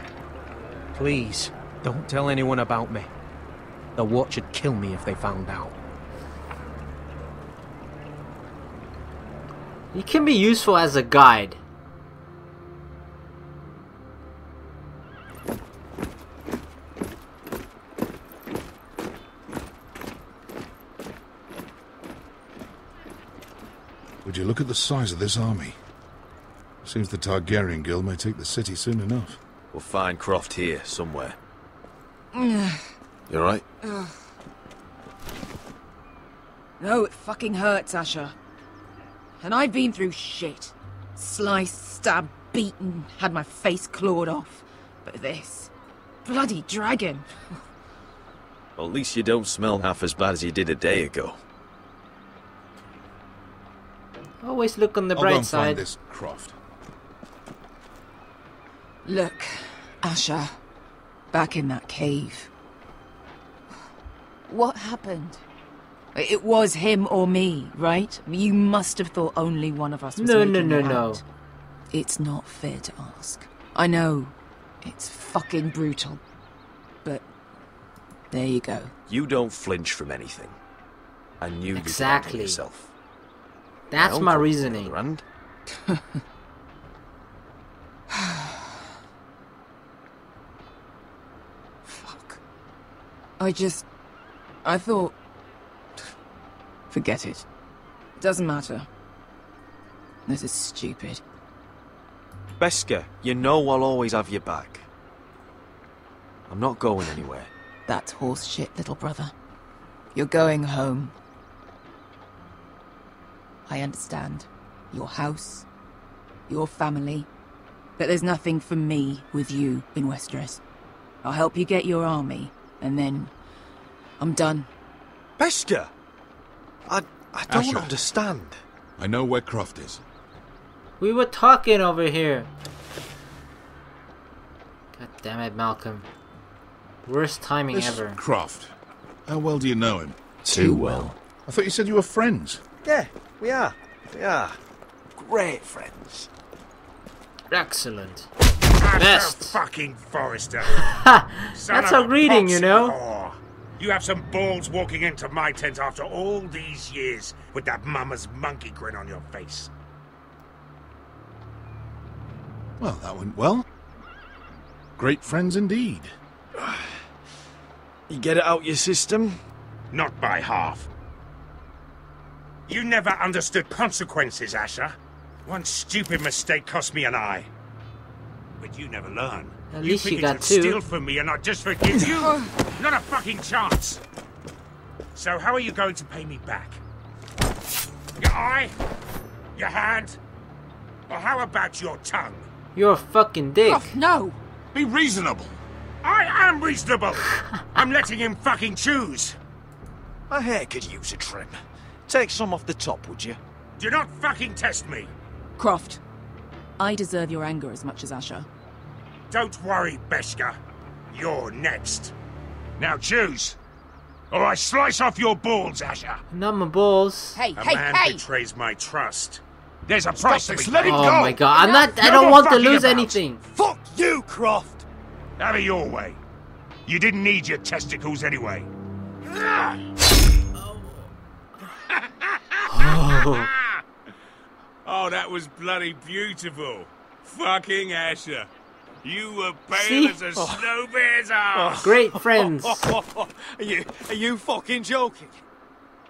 Please, don't tell anyone about me. The Watch would kill me if they found out. You can be useful as a guide. Would you look at the size of this army? Seems the Targaryen Guild may take the city soon enough. We'll find Croft here, somewhere. You alright? No, it fucking hurts, Asher. And I've been through shit. Sliced, stabbed, beaten, had my face clawed off. But this... bloody dragon. Well, at least you don't smell half as bad as you did a day ago. Always look on the I'll bright go and side. find this Croft. Look, Asher. Back in that cave. What happened? It was him or me, right? You must have thought only one of us was making it out. It's not fair to ask. I know. It's fucking brutal. But there you go. You don't flinch from anything. I knew Exactly. you could yourself. That's my reasoning. Fuck. I thought... Forget it. Doesn't matter. This is stupid. Beskha, you know I'll always have your back. I'm not going anywhere. That's horse shit, little brother. You're going home. I understand. Your house, your family. But there's nothing for me with you in Westeros. I'll help you get your army, and then I'm done. Beskha! I don't Asher. understand. I know where Croft is. We were talking over here. God damn it, Malcolm. Worst timing This ever. Croft. How well do you know him? Too well. I thought you said you were friends. Yeah, we are. We are. Great friends. Excellent. Best. Fucking Forrester. Ha! That's a greeting, you know. Whore. You have some balls walking into my tent after all these years with that mama's monkey grin on your face. Well, that went well. Great friends indeed. You get it out your system? Not by half. You never understood consequences, Asher. One stupid mistake cost me an eye. But you never learn. At least you figured got you'd two. steal from me and I'd just forgive you? Not a fucking chance. So how are you going to pay me back? Your eye? Your hand? Or how about your tongue? You're a fucking dick. Oh, no! Be reasonable. I am reasonable. I'm letting him fucking choose. My hair could use a trim. Take some off the top, would you? Do not fucking test me. Croft, I deserve your anger as much as Asher. Don't worry, Beskha. You're next. Now choose. Or I slice off your balls, Asher. Not my balls. Hey, A man betrays my trust. There's a price to be paid. Let him go. Oh my god, I don't want to lose anything. Fuck you, Croft. Have it your way. You didn't need your testicles anyway. Oh, that was bloody beautiful. Fucking Asher. You were See? pale as a snow bear's ass. Great friends. Are you fucking joking?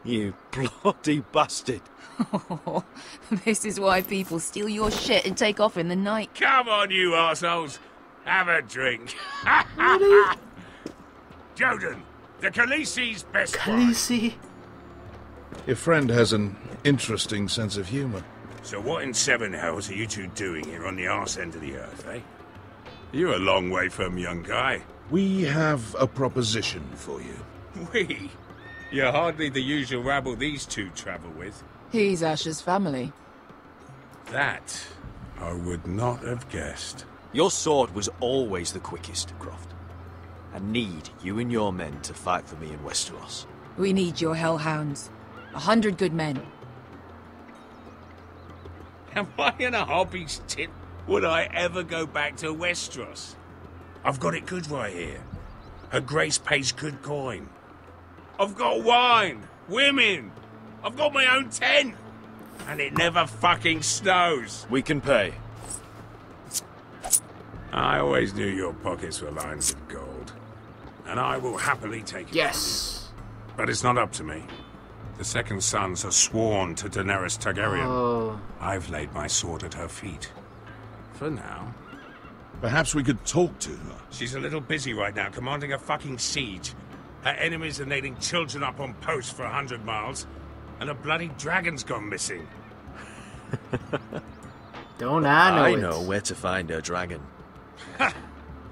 You bloody bastard. This is why people steal your shit and take off in the night. Come on, you arseholes. Have a drink. Really? Joden, the Khaleesi's best Khaleesi? Your friend has an interesting sense of humour. So what in seven hells are you two doing here on the arse end of the earth, eh? You're a long way from, young guy. We have a proposition for you. We? You're hardly the usual rabble these two travel with. He's Asher's family. That I would not have guessed. Your sword was always the quickest, Croft. I need you and your men to fight for me in Westeros. We need your hellhounds. 100 good men. Am I in a hobby's tit? Would I ever go back to Westeros? I've got it good right here. Her Grace pays good coin. I've got wine, women. I've got my own tent. And it never fucking snows. We can pay. I always knew your pockets were lines of gold. And I will happily take it. Yes. But it's not up to me. The second sons are sworn to Daenerys Targaryen. Oh. I've laid my sword at her feet. For now. Perhaps we could talk to her. She's a little busy right now, commanding a fucking siege. Her enemies are nailing children up on posts for 100 miles. And a bloody dragon's gone missing. Don't I know I it. know where to find her dragon.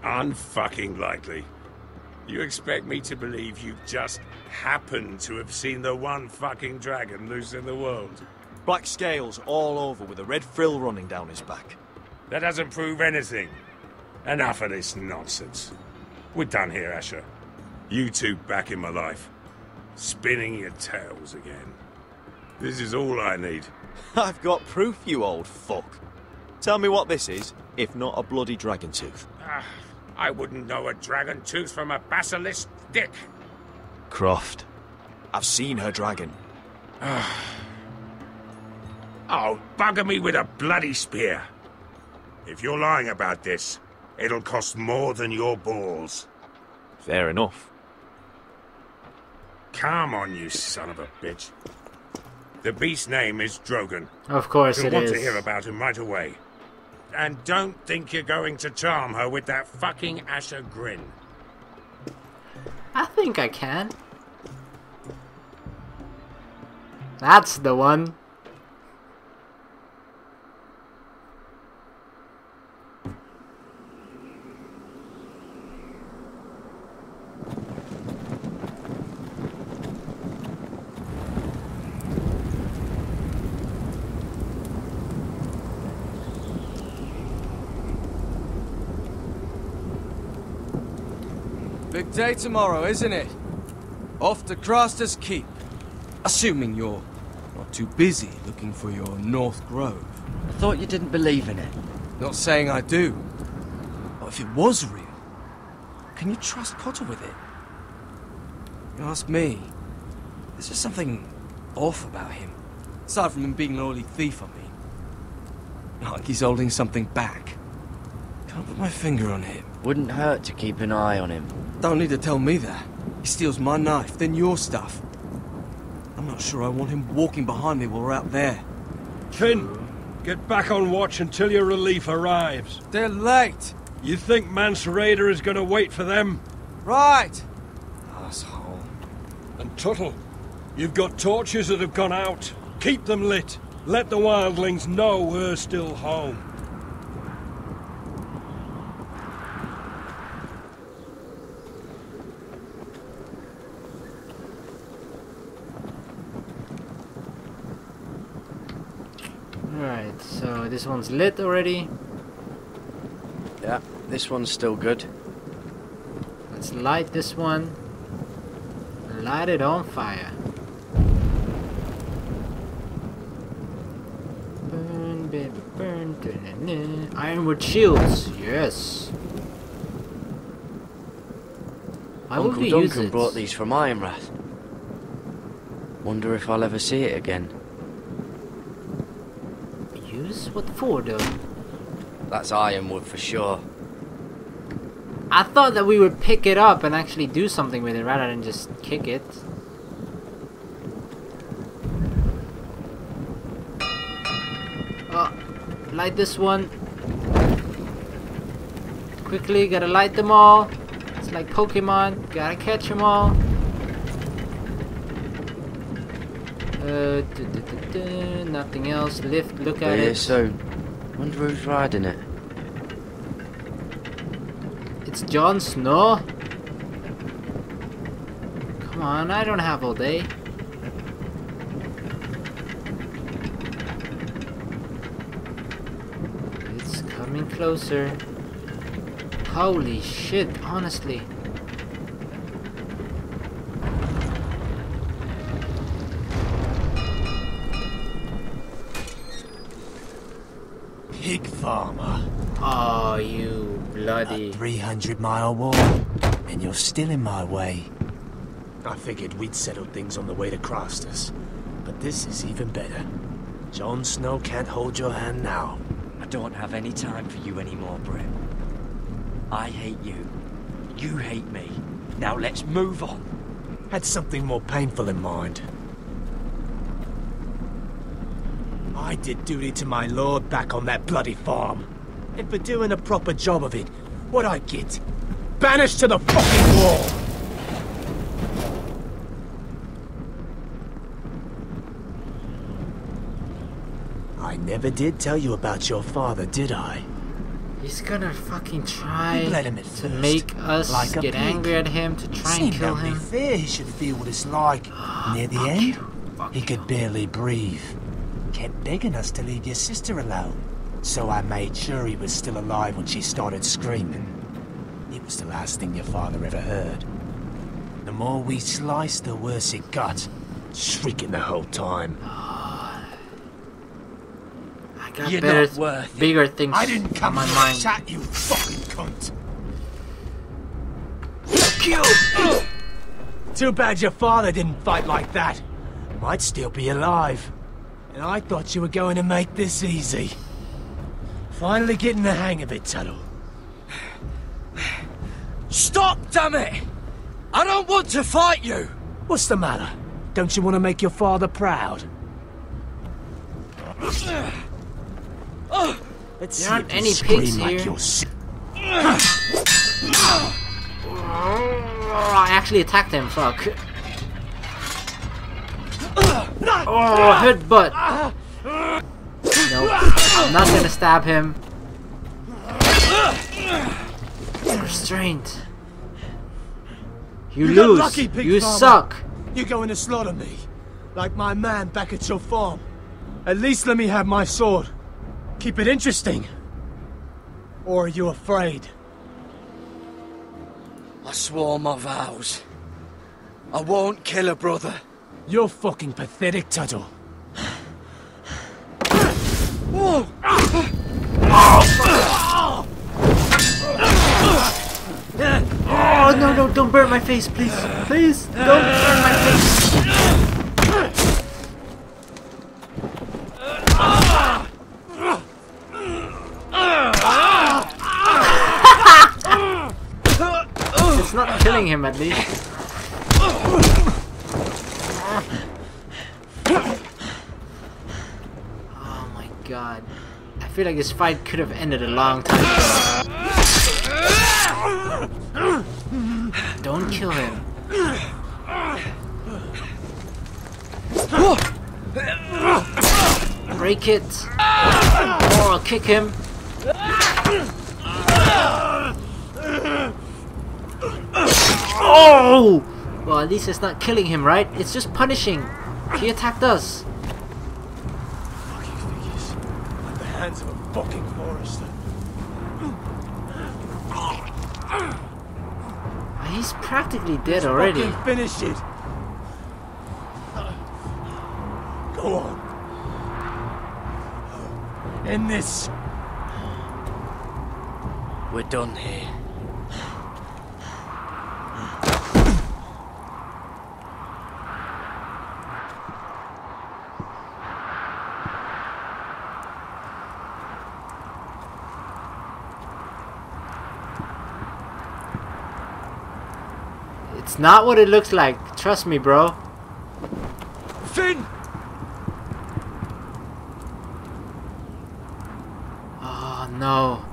Unfucking likely. You expect me to believe you've just happened to have seen the one fucking dragon loose in the world? Black scales all over with a red frill running down his back. That doesn't prove anything. Enough of this nonsense. We're done here, Asher. You two back in my life. Spinning your tails again. This is all I need. I've got proof, you old fuck. Tell me what this is, if not a bloody dragon tooth. I wouldn't know a dragon tooth from a basilisk dick. Croft, I've seen her dragon. Oh, bugger me with a bloody spear. If you're lying about this, it'll cost more than your balls. Fair enough. Come on, you son of a bitch. The beast's name is Drogon. Of course You'll it want is. to hear about him right away. And don't think you're going to charm her with that fucking Asher grin. I think I can. That's the one. Big day tomorrow, isn't it? Off to Craster's Keep. Assuming you're not too busy looking for your North Grove. I thought you didn't believe in it. Not saying I do. But if it was real, can you trust Potter with it? You ask me, there's just something off about him. Aside from him being an oily thief, I mean. Not like he's holding something back. Can't put my finger on him. Wouldn't hurt to keep an eye on him. Don't need to tell me that. He steals my knife, then your stuff. I'm not sure I want him walking behind me while we're out there. Finn, get back on watch until your relief arrives. They're late. You think Mance Rayder is going to wait for them? Right. Asshole. And Tuttle, you've got torches that have gone out. Keep them lit. Let the wildlings know we're still home. Alright, so this one's lit already. Yeah, this one's still good. Let's light this one. Light it on fire. Burn, baby, burn. Ironwood shields, yes. Why would Uncle we use Duncan it? brought these from Ironrath. Wonder if I'll ever see it again. Use? What for, though? That's ironwood for sure. I thought that we would pick it up and actually do something with it rather than just kick it. Oh, light this one. Quickly, gotta light them all. It's like Pokemon, gotta catch them all. Nothing else. Lift, look at Here it. soon. Wonder who's riding it. It's Jon Snow. Come on, I don't have all day. It's coming closer. Holy shit, honestly. Pig farmer. Oh, you bloody... 300-mile war, and you're still in my way. I figured we'd settled things on the way to Craster's, but this is even better. Jon Snow can't hold your hand now. I don't have any time for you anymore, Brett. I hate you. You hate me. Now let's move on. Had something more painful in mind. I did duty to my lord back on that bloody farm. And for doing a proper job of it, what'd I get? Banished to the fucking wall! I never did tell you about your father, did I? He's gonna fucking try You let him at to first, make us like a get pig. angry at him to try and Seemed kill only him. fair he should feel what it's like. Near the end, he could barely breathe. Kept begging us to leave your sister alone. So I made sure he was still alive when she started screaming. It was the last thing your father ever heard. The more we sliced, the worse it got. Shrieking the whole time. I got You're better, not worth bigger it. things I didn't come on my here mind. to chat, you fucking cunt. Too bad your father didn't fight like that. Might still be alive. And I thought you were going to make this easy. Finally getting the hang of it, Tuttle. Stop, damn it! I don't want to fight you! What's the matter? Don't you want to make your father proud? Let's There see aren't if you any scream pigs like here. you're sick. I actually attacked him, fuck. Oh, headbutt! Nope, I'm not gonna stab him. Restraint. You got lose. lucky, pig You farmer. suck. You're going to slaughter me, like my man back at your farm. At least let me have my sword. Keep it interesting. Or are you afraid? I swore my vows. I won't kill a brother. You're fucking pathetic, Tuttle. Whoa! Oh, no, don't burn my face, please. Please, don't burn my face. It's not killing him, at least. Oh my god. I feel like this fight could have ended a long time ago. Don't kill him. Break it. Or I'll kick him. Oh! Well, at least it's not killing him, right? It's just punishing. He attacked us. Fucking figures. At the hands of a fucking Forrester. He's practically dead already. Fucking finish it. Go on. End this. We're done here. It's not what it looks like. Trust me, bro. Finn! Oh, no.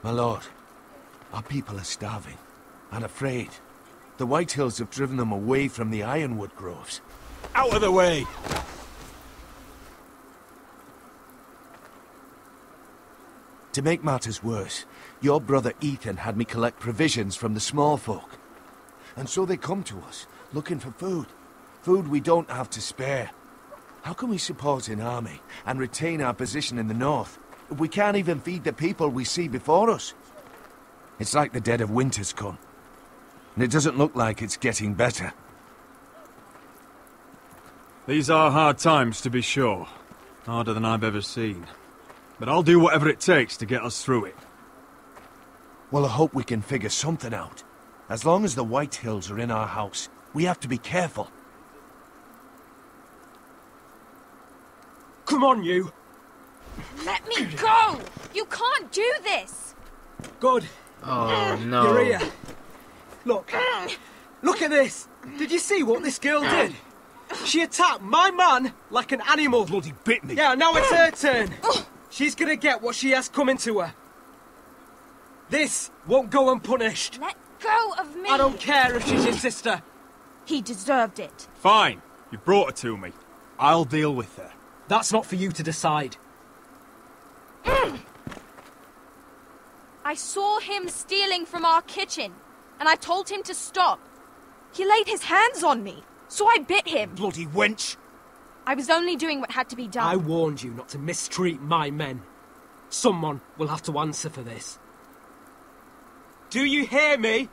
My lord, our people are starving and afraid. The White Hills have driven them away from the ironwood groves. Out of the way! To make matters worse, your brother Ethan had me collect provisions from the small folk. And so they come to us, looking for food. Food we don't have to spare. How can we support an army and retain our position in the north if we can't even feed the people we see before us? It's like the dead of winter's come. And it doesn't look like it's getting better. These are hard times, to be sure. Harder than I've ever seen. But I'll do whatever it takes to get us through it. Well, I hope we can figure something out. As long as the White Hills are in our house, we have to be careful. Come on, you! Let me go! You can't do this! Good. Oh, no. You're here. Look. Look at this! Did you see what this girl did? She attacked my man like an animal. Bloody bit me. Yeah, now it's her turn. She's gonna get what she has coming to her. This won't go unpunished. Let go of me! I don't care if she's your sister. He deserved it. Fine. You brought her to me. I'll deal with her. That's not for you to decide. I saw him stealing from our kitchen, and I told him to stop. He laid his hands on me, so I bit him. Bloody wench! I was only doing what had to be done. I warned you not to mistreat my men. Someone will have to answer for this. Do you hear me?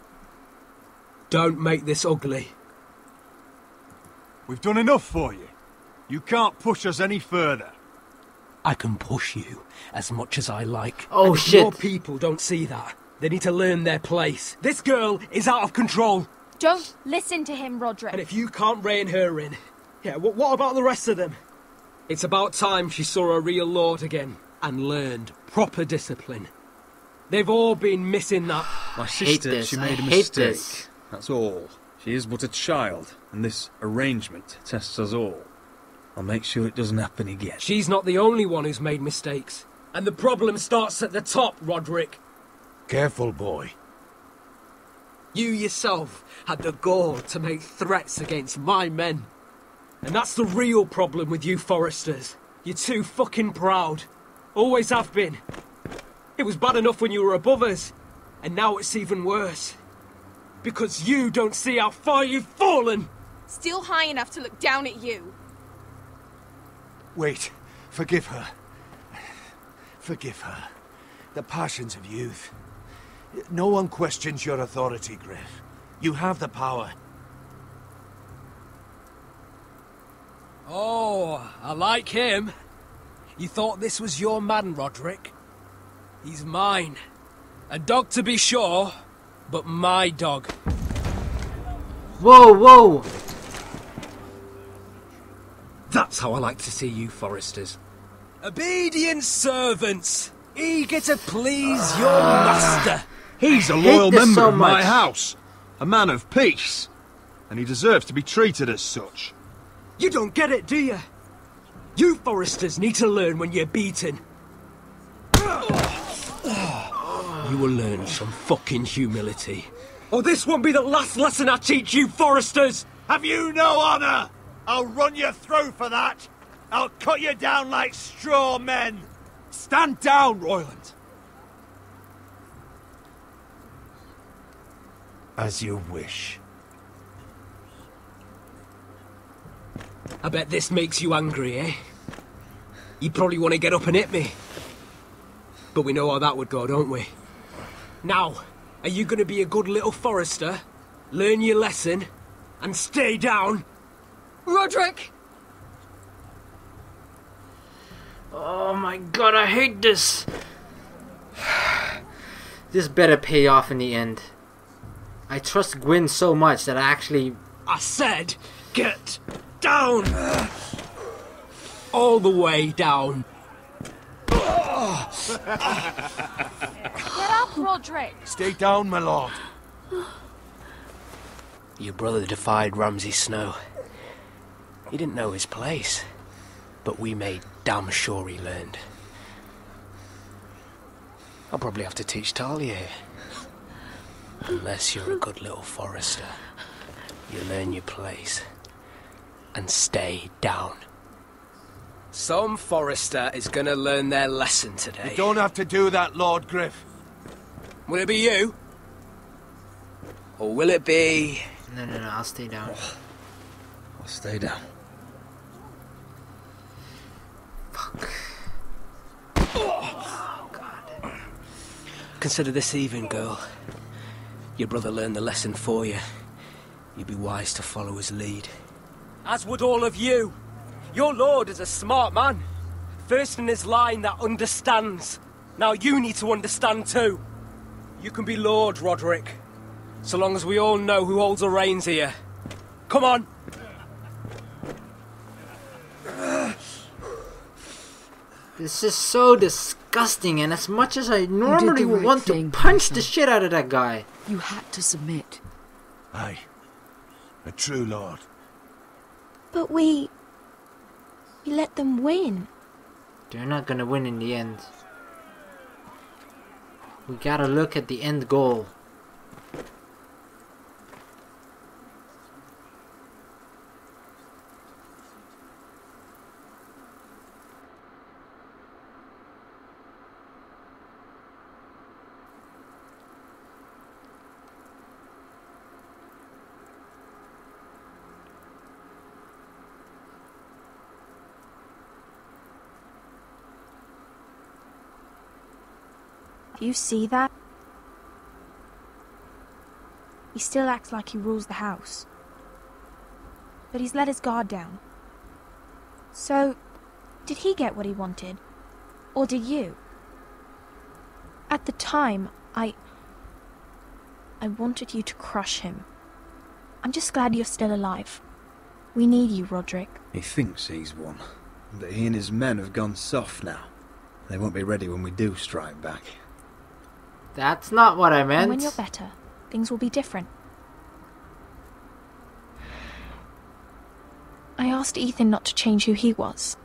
Don't make this ugly. We've done enough for you. You can't push us any further. I can push you as much as I like. Oh, and if shit. Your people don't see that. They need to learn their place. This girl is out of control. Don't listen to him, Roderick. And if you can't rein her in, yeah, what about the rest of them? It's about time she saw a real lord again and learned proper discipline. They've all been missing that. My sister, she made a mistake. That's all. She is but a child, and this arrangement tests us all. I'll make sure it doesn't happen again. She's not the only one who's made mistakes. And the problem starts at the top, Roderick. Careful, boy. You yourself had the gall to make threats against my men. And that's the real problem with you Forresters. You're too fucking proud. Always have been. It was bad enough when you were above us. And now it's even worse. Because you don't see how far you've fallen. Still high enough to look down at you. Wait. Forgive her. Forgive her. The passions of youth. No one questions your authority, Griff. You have the power. Oh, I like him. You thought this was your man, Roderick? He's mine. A dog to be sure, but my dog. Whoa, whoa! That's how I like to see you, Forresters. Obedient servants, eager to please your master. He's a loyal member of my house, a man of peace, and he deserves to be treated as such. You don't get it, do you? You Forresters need to learn when you're beaten. You will learn some fucking humility. Or this won't be the last lesson I teach you, Forresters! Have you no honor? I'll run you through for that. I'll cut you down like straw men. Stand down, Royland. As you wish. I bet this makes you angry, eh? You probably want to get up and hit me. But we know how that would go, don't we? Now, are you going to be a good little Forrester, learn your lesson, and stay down? Roderick! Oh my god, I hate this! This better pay off in the end. I trust Gwyn so much that I said, get down! All the way down. Get up, Roderick! Stay down, my lord. Your brother defied Ramsay Snow. He didn't know his place, but we made damn sure he learned. I'll probably have to teach Talia here. Unless you're a good little Forrester. You learn your place and stay down. Some Forrester is gonna learn their lesson today. You don't have to do that, Lord Griff. Will it be you? Or will it be... No, I'll stay down. I'll stay down. Fuck. Oh, God. Consider this even, girl. Your brother learned the lesson for you. You'd be wise to follow his lead. As would all of you. Your lord is a smart man. First in his line that understands. Now you need to understand too. You can be Lord, Roderick. So long as we all know who holds the reins here. Come on! This is so disgusting, and as much as I normally would want to punch the shit out of that guy. You had to submit. Aye. A true lord. But we let them win. They're not gonna win in the end. We gotta look at the end goal. Do you see that? He still acts like he rules the house. But he's let his guard down. So, did he get what he wanted? Or did you? At the time, I wanted you to crush him. I'm just glad you're still alive. We need you, Roderick. He thinks he's won, but he and his men have gone soft now. They won't be ready when we do strike back. That's not what I meant. And when you're better, things will be different. I asked Ethan not to change who he was.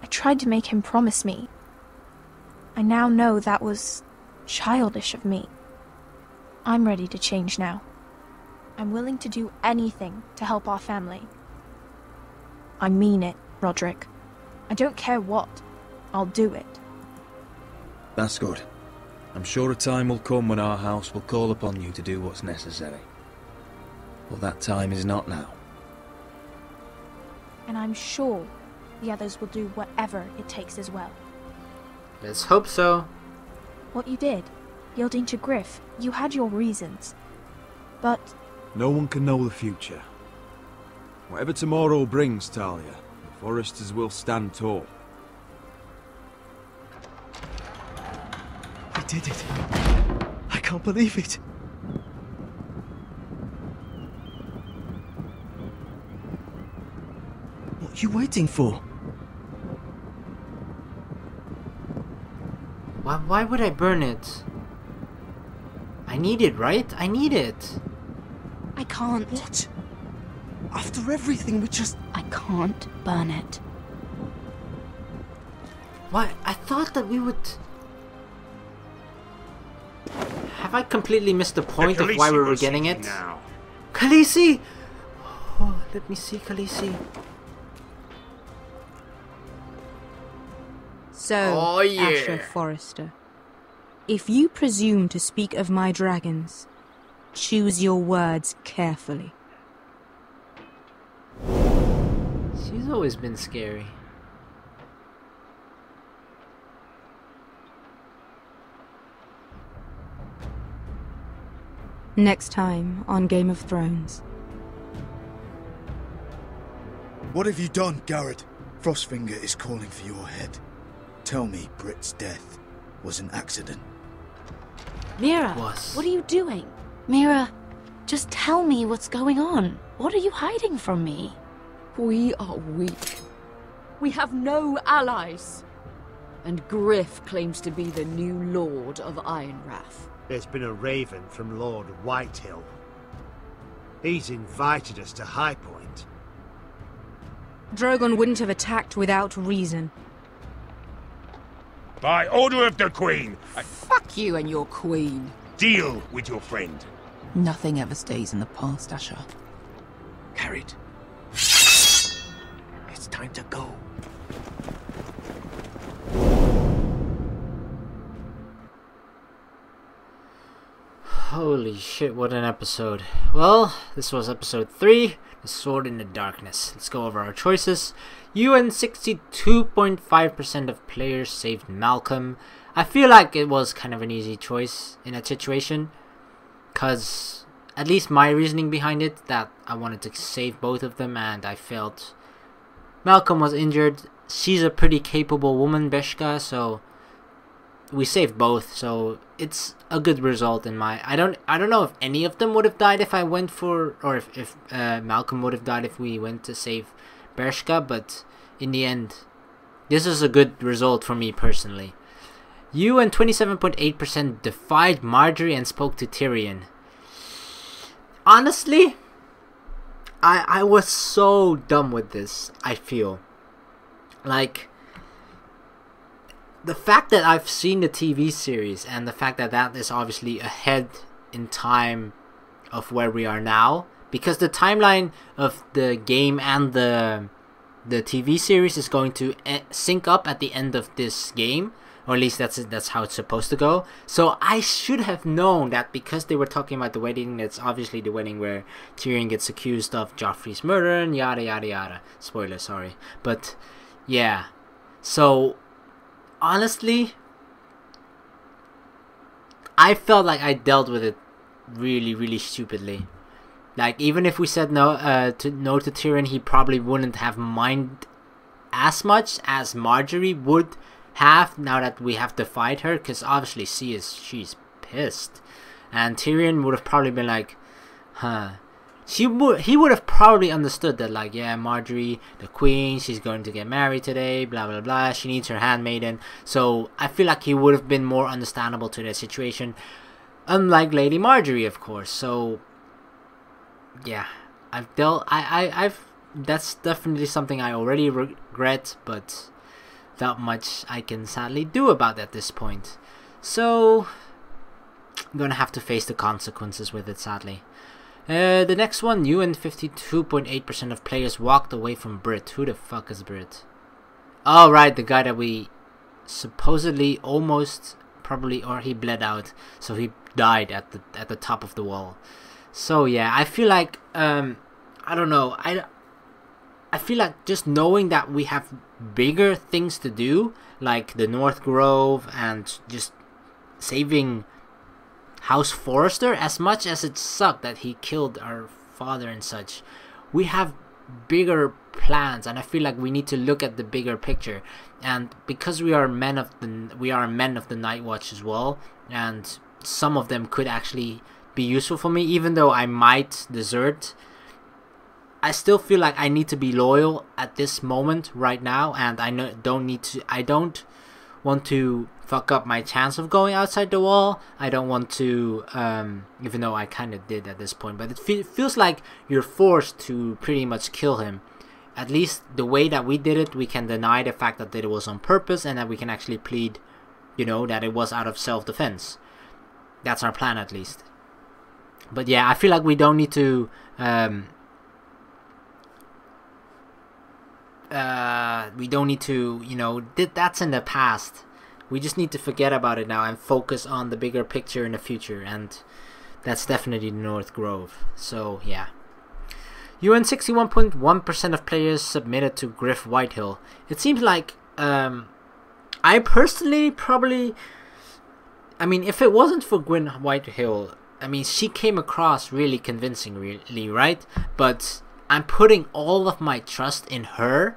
I tried to make him promise me. I now know that was childish of me. I'm ready to change now. I'm willing to do anything to help our family. I mean it, Roderick. I don't care what. I'll do it. That's good. I'm sure a time will come when our house will call upon you to do what's necessary. But that time is not now. And I'm sure the others will do whatever it takes as well. Let's hope so. What you did, yielding to Griff, you had your reasons. But no one can know the future. Whatever tomorrow brings, Talia, the Forresters will stand tall. I did it. I can't believe it. What are you waiting for? Why would I burn it? I need it, right? I need it. I can't. What? After everything, we just... I can't burn it. Why? I thought that we would... Have I completely missed the point of why we were getting it? Now. Khaleesi! Oh, let me see Khaleesi. So, Asher Forrester, if you presume to speak of my dragons, choose your words carefully. She's always been scary. Next time on Game of Thrones. What have you done, Garrett? Frostfinger is calling for your head. Tell me Britt's death was an accident. Mira, what are you doing? Mira, just tell me what's going on. What are you hiding from me? We are weak. We have no allies. And Griff claims to be the new Lord of Ironrath. There's been a raven from Lord Whitehill. He's invited us to High Point. Drogon wouldn't have attacked without reason. By order of the Queen, Fuck you and your queen. deal with your friend. Nothing ever stays in the past, Asher. Carried. It's time to go. Holy shit, what an episode. Well, this was episode 3, The Sword in the Darkness. Let's go over our choices. UN 62.5% of players saved Malcolm. I feel like it was kind of an easy choice in that situation, because at least my reasoning behind it, that I wanted to save both of them, and I felt Malcolm was injured. She's a pretty capable woman, Beshka, so we saved both, so it's a good result in my... I don't know if any of them would have died if I went for... or if Malcolm would have died if we went to save Bershka, but in the end, this is a good result for me personally. You and 27.8% defied Marjorie and spoke to Tyrion. Honestly, I was so dumb with this, I feel. Like, the fact that I've seen the TV series and the fact that that is obviously ahead in time of where we are now, because the timeline of the game and the TV series is going to sync up at the end of this game, or at least that's how it's supposed to go. So I should have known that, because they were talking about the wedding, that's obviously the wedding where Tyrion gets accused of Joffrey's murder and yada yada yada. Spoiler, sorry. But yeah, so honestly, I felt like I dealt with it really, really stupidly. Like, even if we said no to Tyrion, he probably wouldn't have minded as much as Marjorie would have now that we have defied her, because obviously she's pissed, and Tyrion would have probably been like, huh. He would have probably understood that, like, yeah, Marjorie, the queen, she's going to get married today, blah blah blah, she needs her handmaiden. So I feel like he would have been more understandable to that situation, unlike Lady Marjorie, of course. So yeah, I've that's definitely something I already regret, but not much I can sadly do about at this point. So I'm gonna have to face the consequences with it, sadly. The next one, you and 52.8% of players walked away from Brit. Who the fuck is Brit? Oh, right, the guy that we supposedly almost, probably, or he bled out, so he died at the top of the wall. So yeah, I feel like I don't know. I feel like just knowing that we have bigger things to do, like the North Grove and just saving House Forrester, as much as it sucked that he killed our father and such, we have bigger plans, and I feel like we need to look at the bigger picture. And because we are men of the Night Watch as well, and some of them could actually be useful for me, even though I might desert, I still feel like I need to be loyal at this moment right now, and I don't want to fuck up my chance of going outside the wall. I don't want to, even though I kind of did at this point, but it feels like you're forced to pretty much kill him. At least the way that we did it, we can deny the fact that it was on purpose, and that we can actually plead, that it was out of self-defense. That's our plan, at least. But yeah, I feel like we don't need to that's in the past. We just need to forget about it now and focus on the bigger picture in the future, and that's definitely the North Grove. So yeah. UN 61.1% of players submitted to Griff Whitehill. It seems like I personally probably, if it wasn't for Gwyn Whitehill, she came across really convincingly, right? But I'm putting all of my trust in her,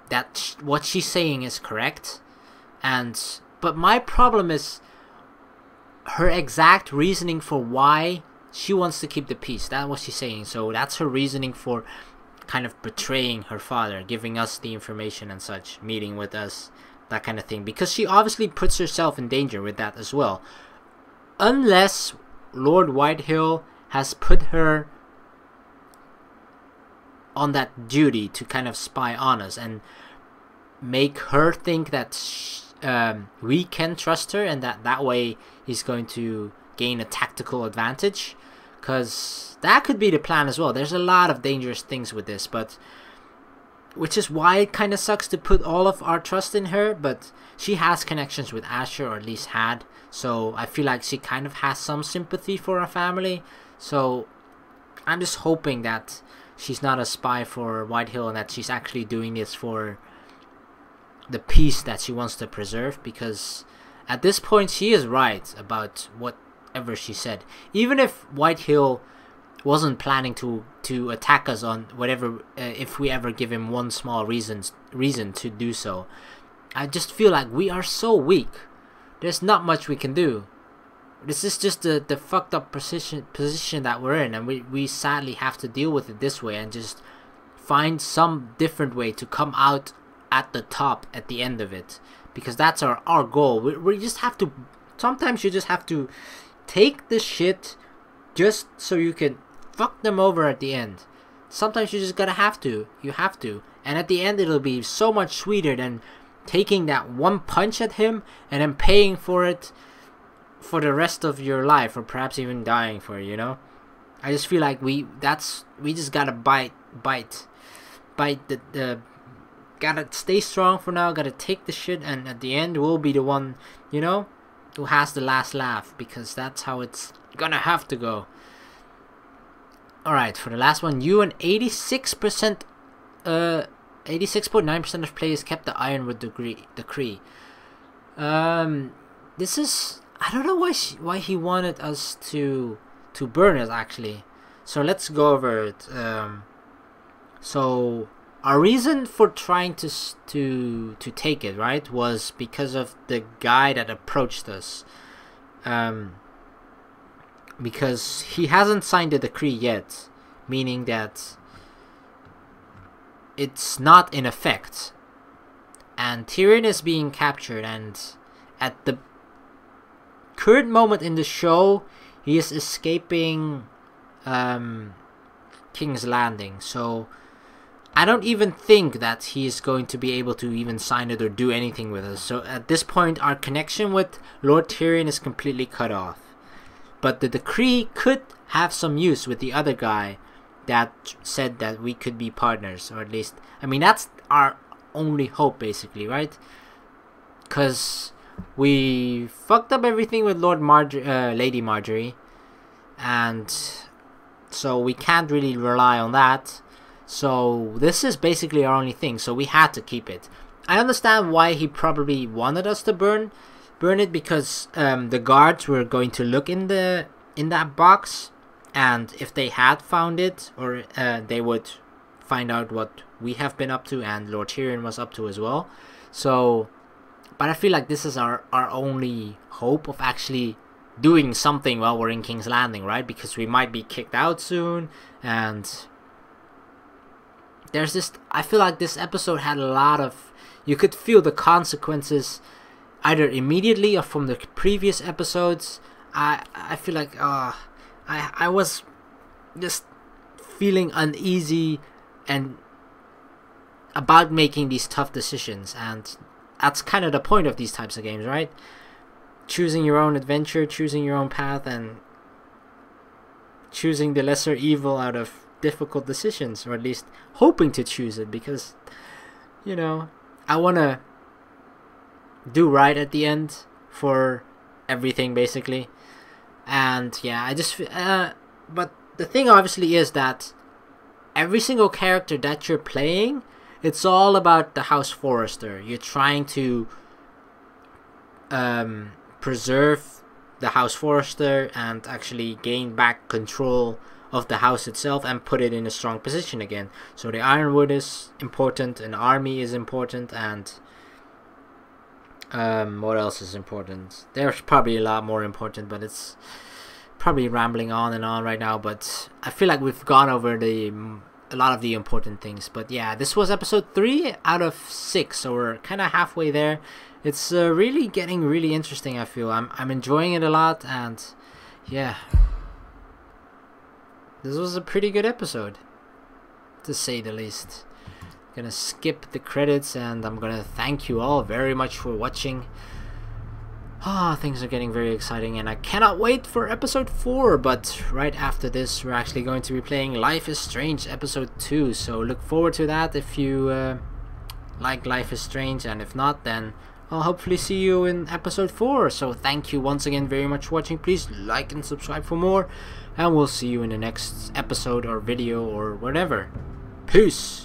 that what she's saying is correct. But my problem is her exact reasoning for why she wants to keep the peace. That's what she's saying. So that's her reasoning for kind of betraying her father, giving us the information and such, meeting with us, that kind of thing. Because she obviously puts herself in danger with that as well. Unless Lord Whitehill has put her on that duty to kind of spy on us and make her think that we can trust her, and that way he's going to gain a tactical advantage, because that could be the plan as well. There's a lot of dangerous things with this, but which is why it kind of sucks to put all of our trust in her. But she has connections with Asher, or at least had, so I feel like she kind of has some sympathy for our family. So I'm just hoping that she's not a spy for Whitehill, and that she's actually doing this for the peace that she wants to preserve, because at this point she is right about whatever she said. Even if Whitehill wasn't planning to attack us on whatever, if we ever give him one small reason to do so, I just feel like we are so weak. There's not much we can do. This is just the fucked up position that we're in, and we sadly have to deal with it this way and just find some different way to come out at the top at the end of it, because that's our goal. We just have to, sometimes you just have to take the shit just so you can fuck them over at the end. Sometimes you just have to, and at the end it'll be so much sweeter than taking that one punch at him and then paying for it for the rest of your life, or perhaps even dying for it, I just feel like we just gotta bite the gotta stay strong for now, gotta take the shit, and at the end we'll be the one, who has the last laugh, because that's how it's gonna have to go. Alright, for the last one, you and 86%, 86.9% of players kept the Ironwood decree. This is, I don't know why he wanted us to burn it, actually. So let's go over it. So our reason for trying to take it, right, was because of the guy that approached us. Because he hasn't signed the decree yet, meaning that it's not in effect. And Tyrion is being captured, and at the current moment in the show, he is escaping King's Landing. So I don't even think that he is going to be able to even sign it or do anything with us. So at this point, our connection with Lord Tyrion is completely cut off. But the decree could have some use with the other guy that said that we could be partners, or at least, that's our only hope, basically, right? Because we fucked up everything with Lady Marjorie, and so we can't really rely on that. So this is basically our only thing, so we had to keep it. I understand why he probably wanted us to burn it, because the guards were going to look in that box, and if they had found it, or they would find out what we have been up to and Lord Tyrion was up to as well. So, but I feel like this is our only hope of actually doing something while we're in King's Landing, right? Because we might be kicked out soon, and there's this, I feel like this episode had a lot of, you could feel the consequences either immediately or from the previous episodes. I feel like I was just feeling uneasy and about making these tough decisions, and that's kind of the point of these types of games, right? Choosing your own adventure, choosing your own path, and choosing the lesser evil out of difficult decisions, or at least hoping to choose it, because, you know, I want to do right at the end for everything, basically. And yeah, I just but the thing obviously is that every single character that you're playing, it's all about the House Forrester. You're trying to preserve the House Forrester and actually gain back control of the house itself and put it in a strong position again. So the Ironwood is important, an army is important, and what else is important? There's probably a lot more important, but it's probably rambling on and on right now. But I feel like we've gone over a lot of the important things. But yeah, this was episode 3 out of 6, so we're kind of halfway there. It's really getting really interesting. I feel I'm enjoying it a lot, and yeah, this was a pretty good episode, to say the least. Gonna skip the credits, and I'm gonna thank you all very much for watching. Things are getting very exciting, and I cannot wait for episode 4. But right after this, we're actually going to be playing Life is Strange episode 2, so look forward to that if you like Life is Strange, and if not, then I'll hopefully see you in episode 4. So thank you once again very much for watching. Please like and subscribe for more, and we'll see you in the next episode or video or whatever. Peace.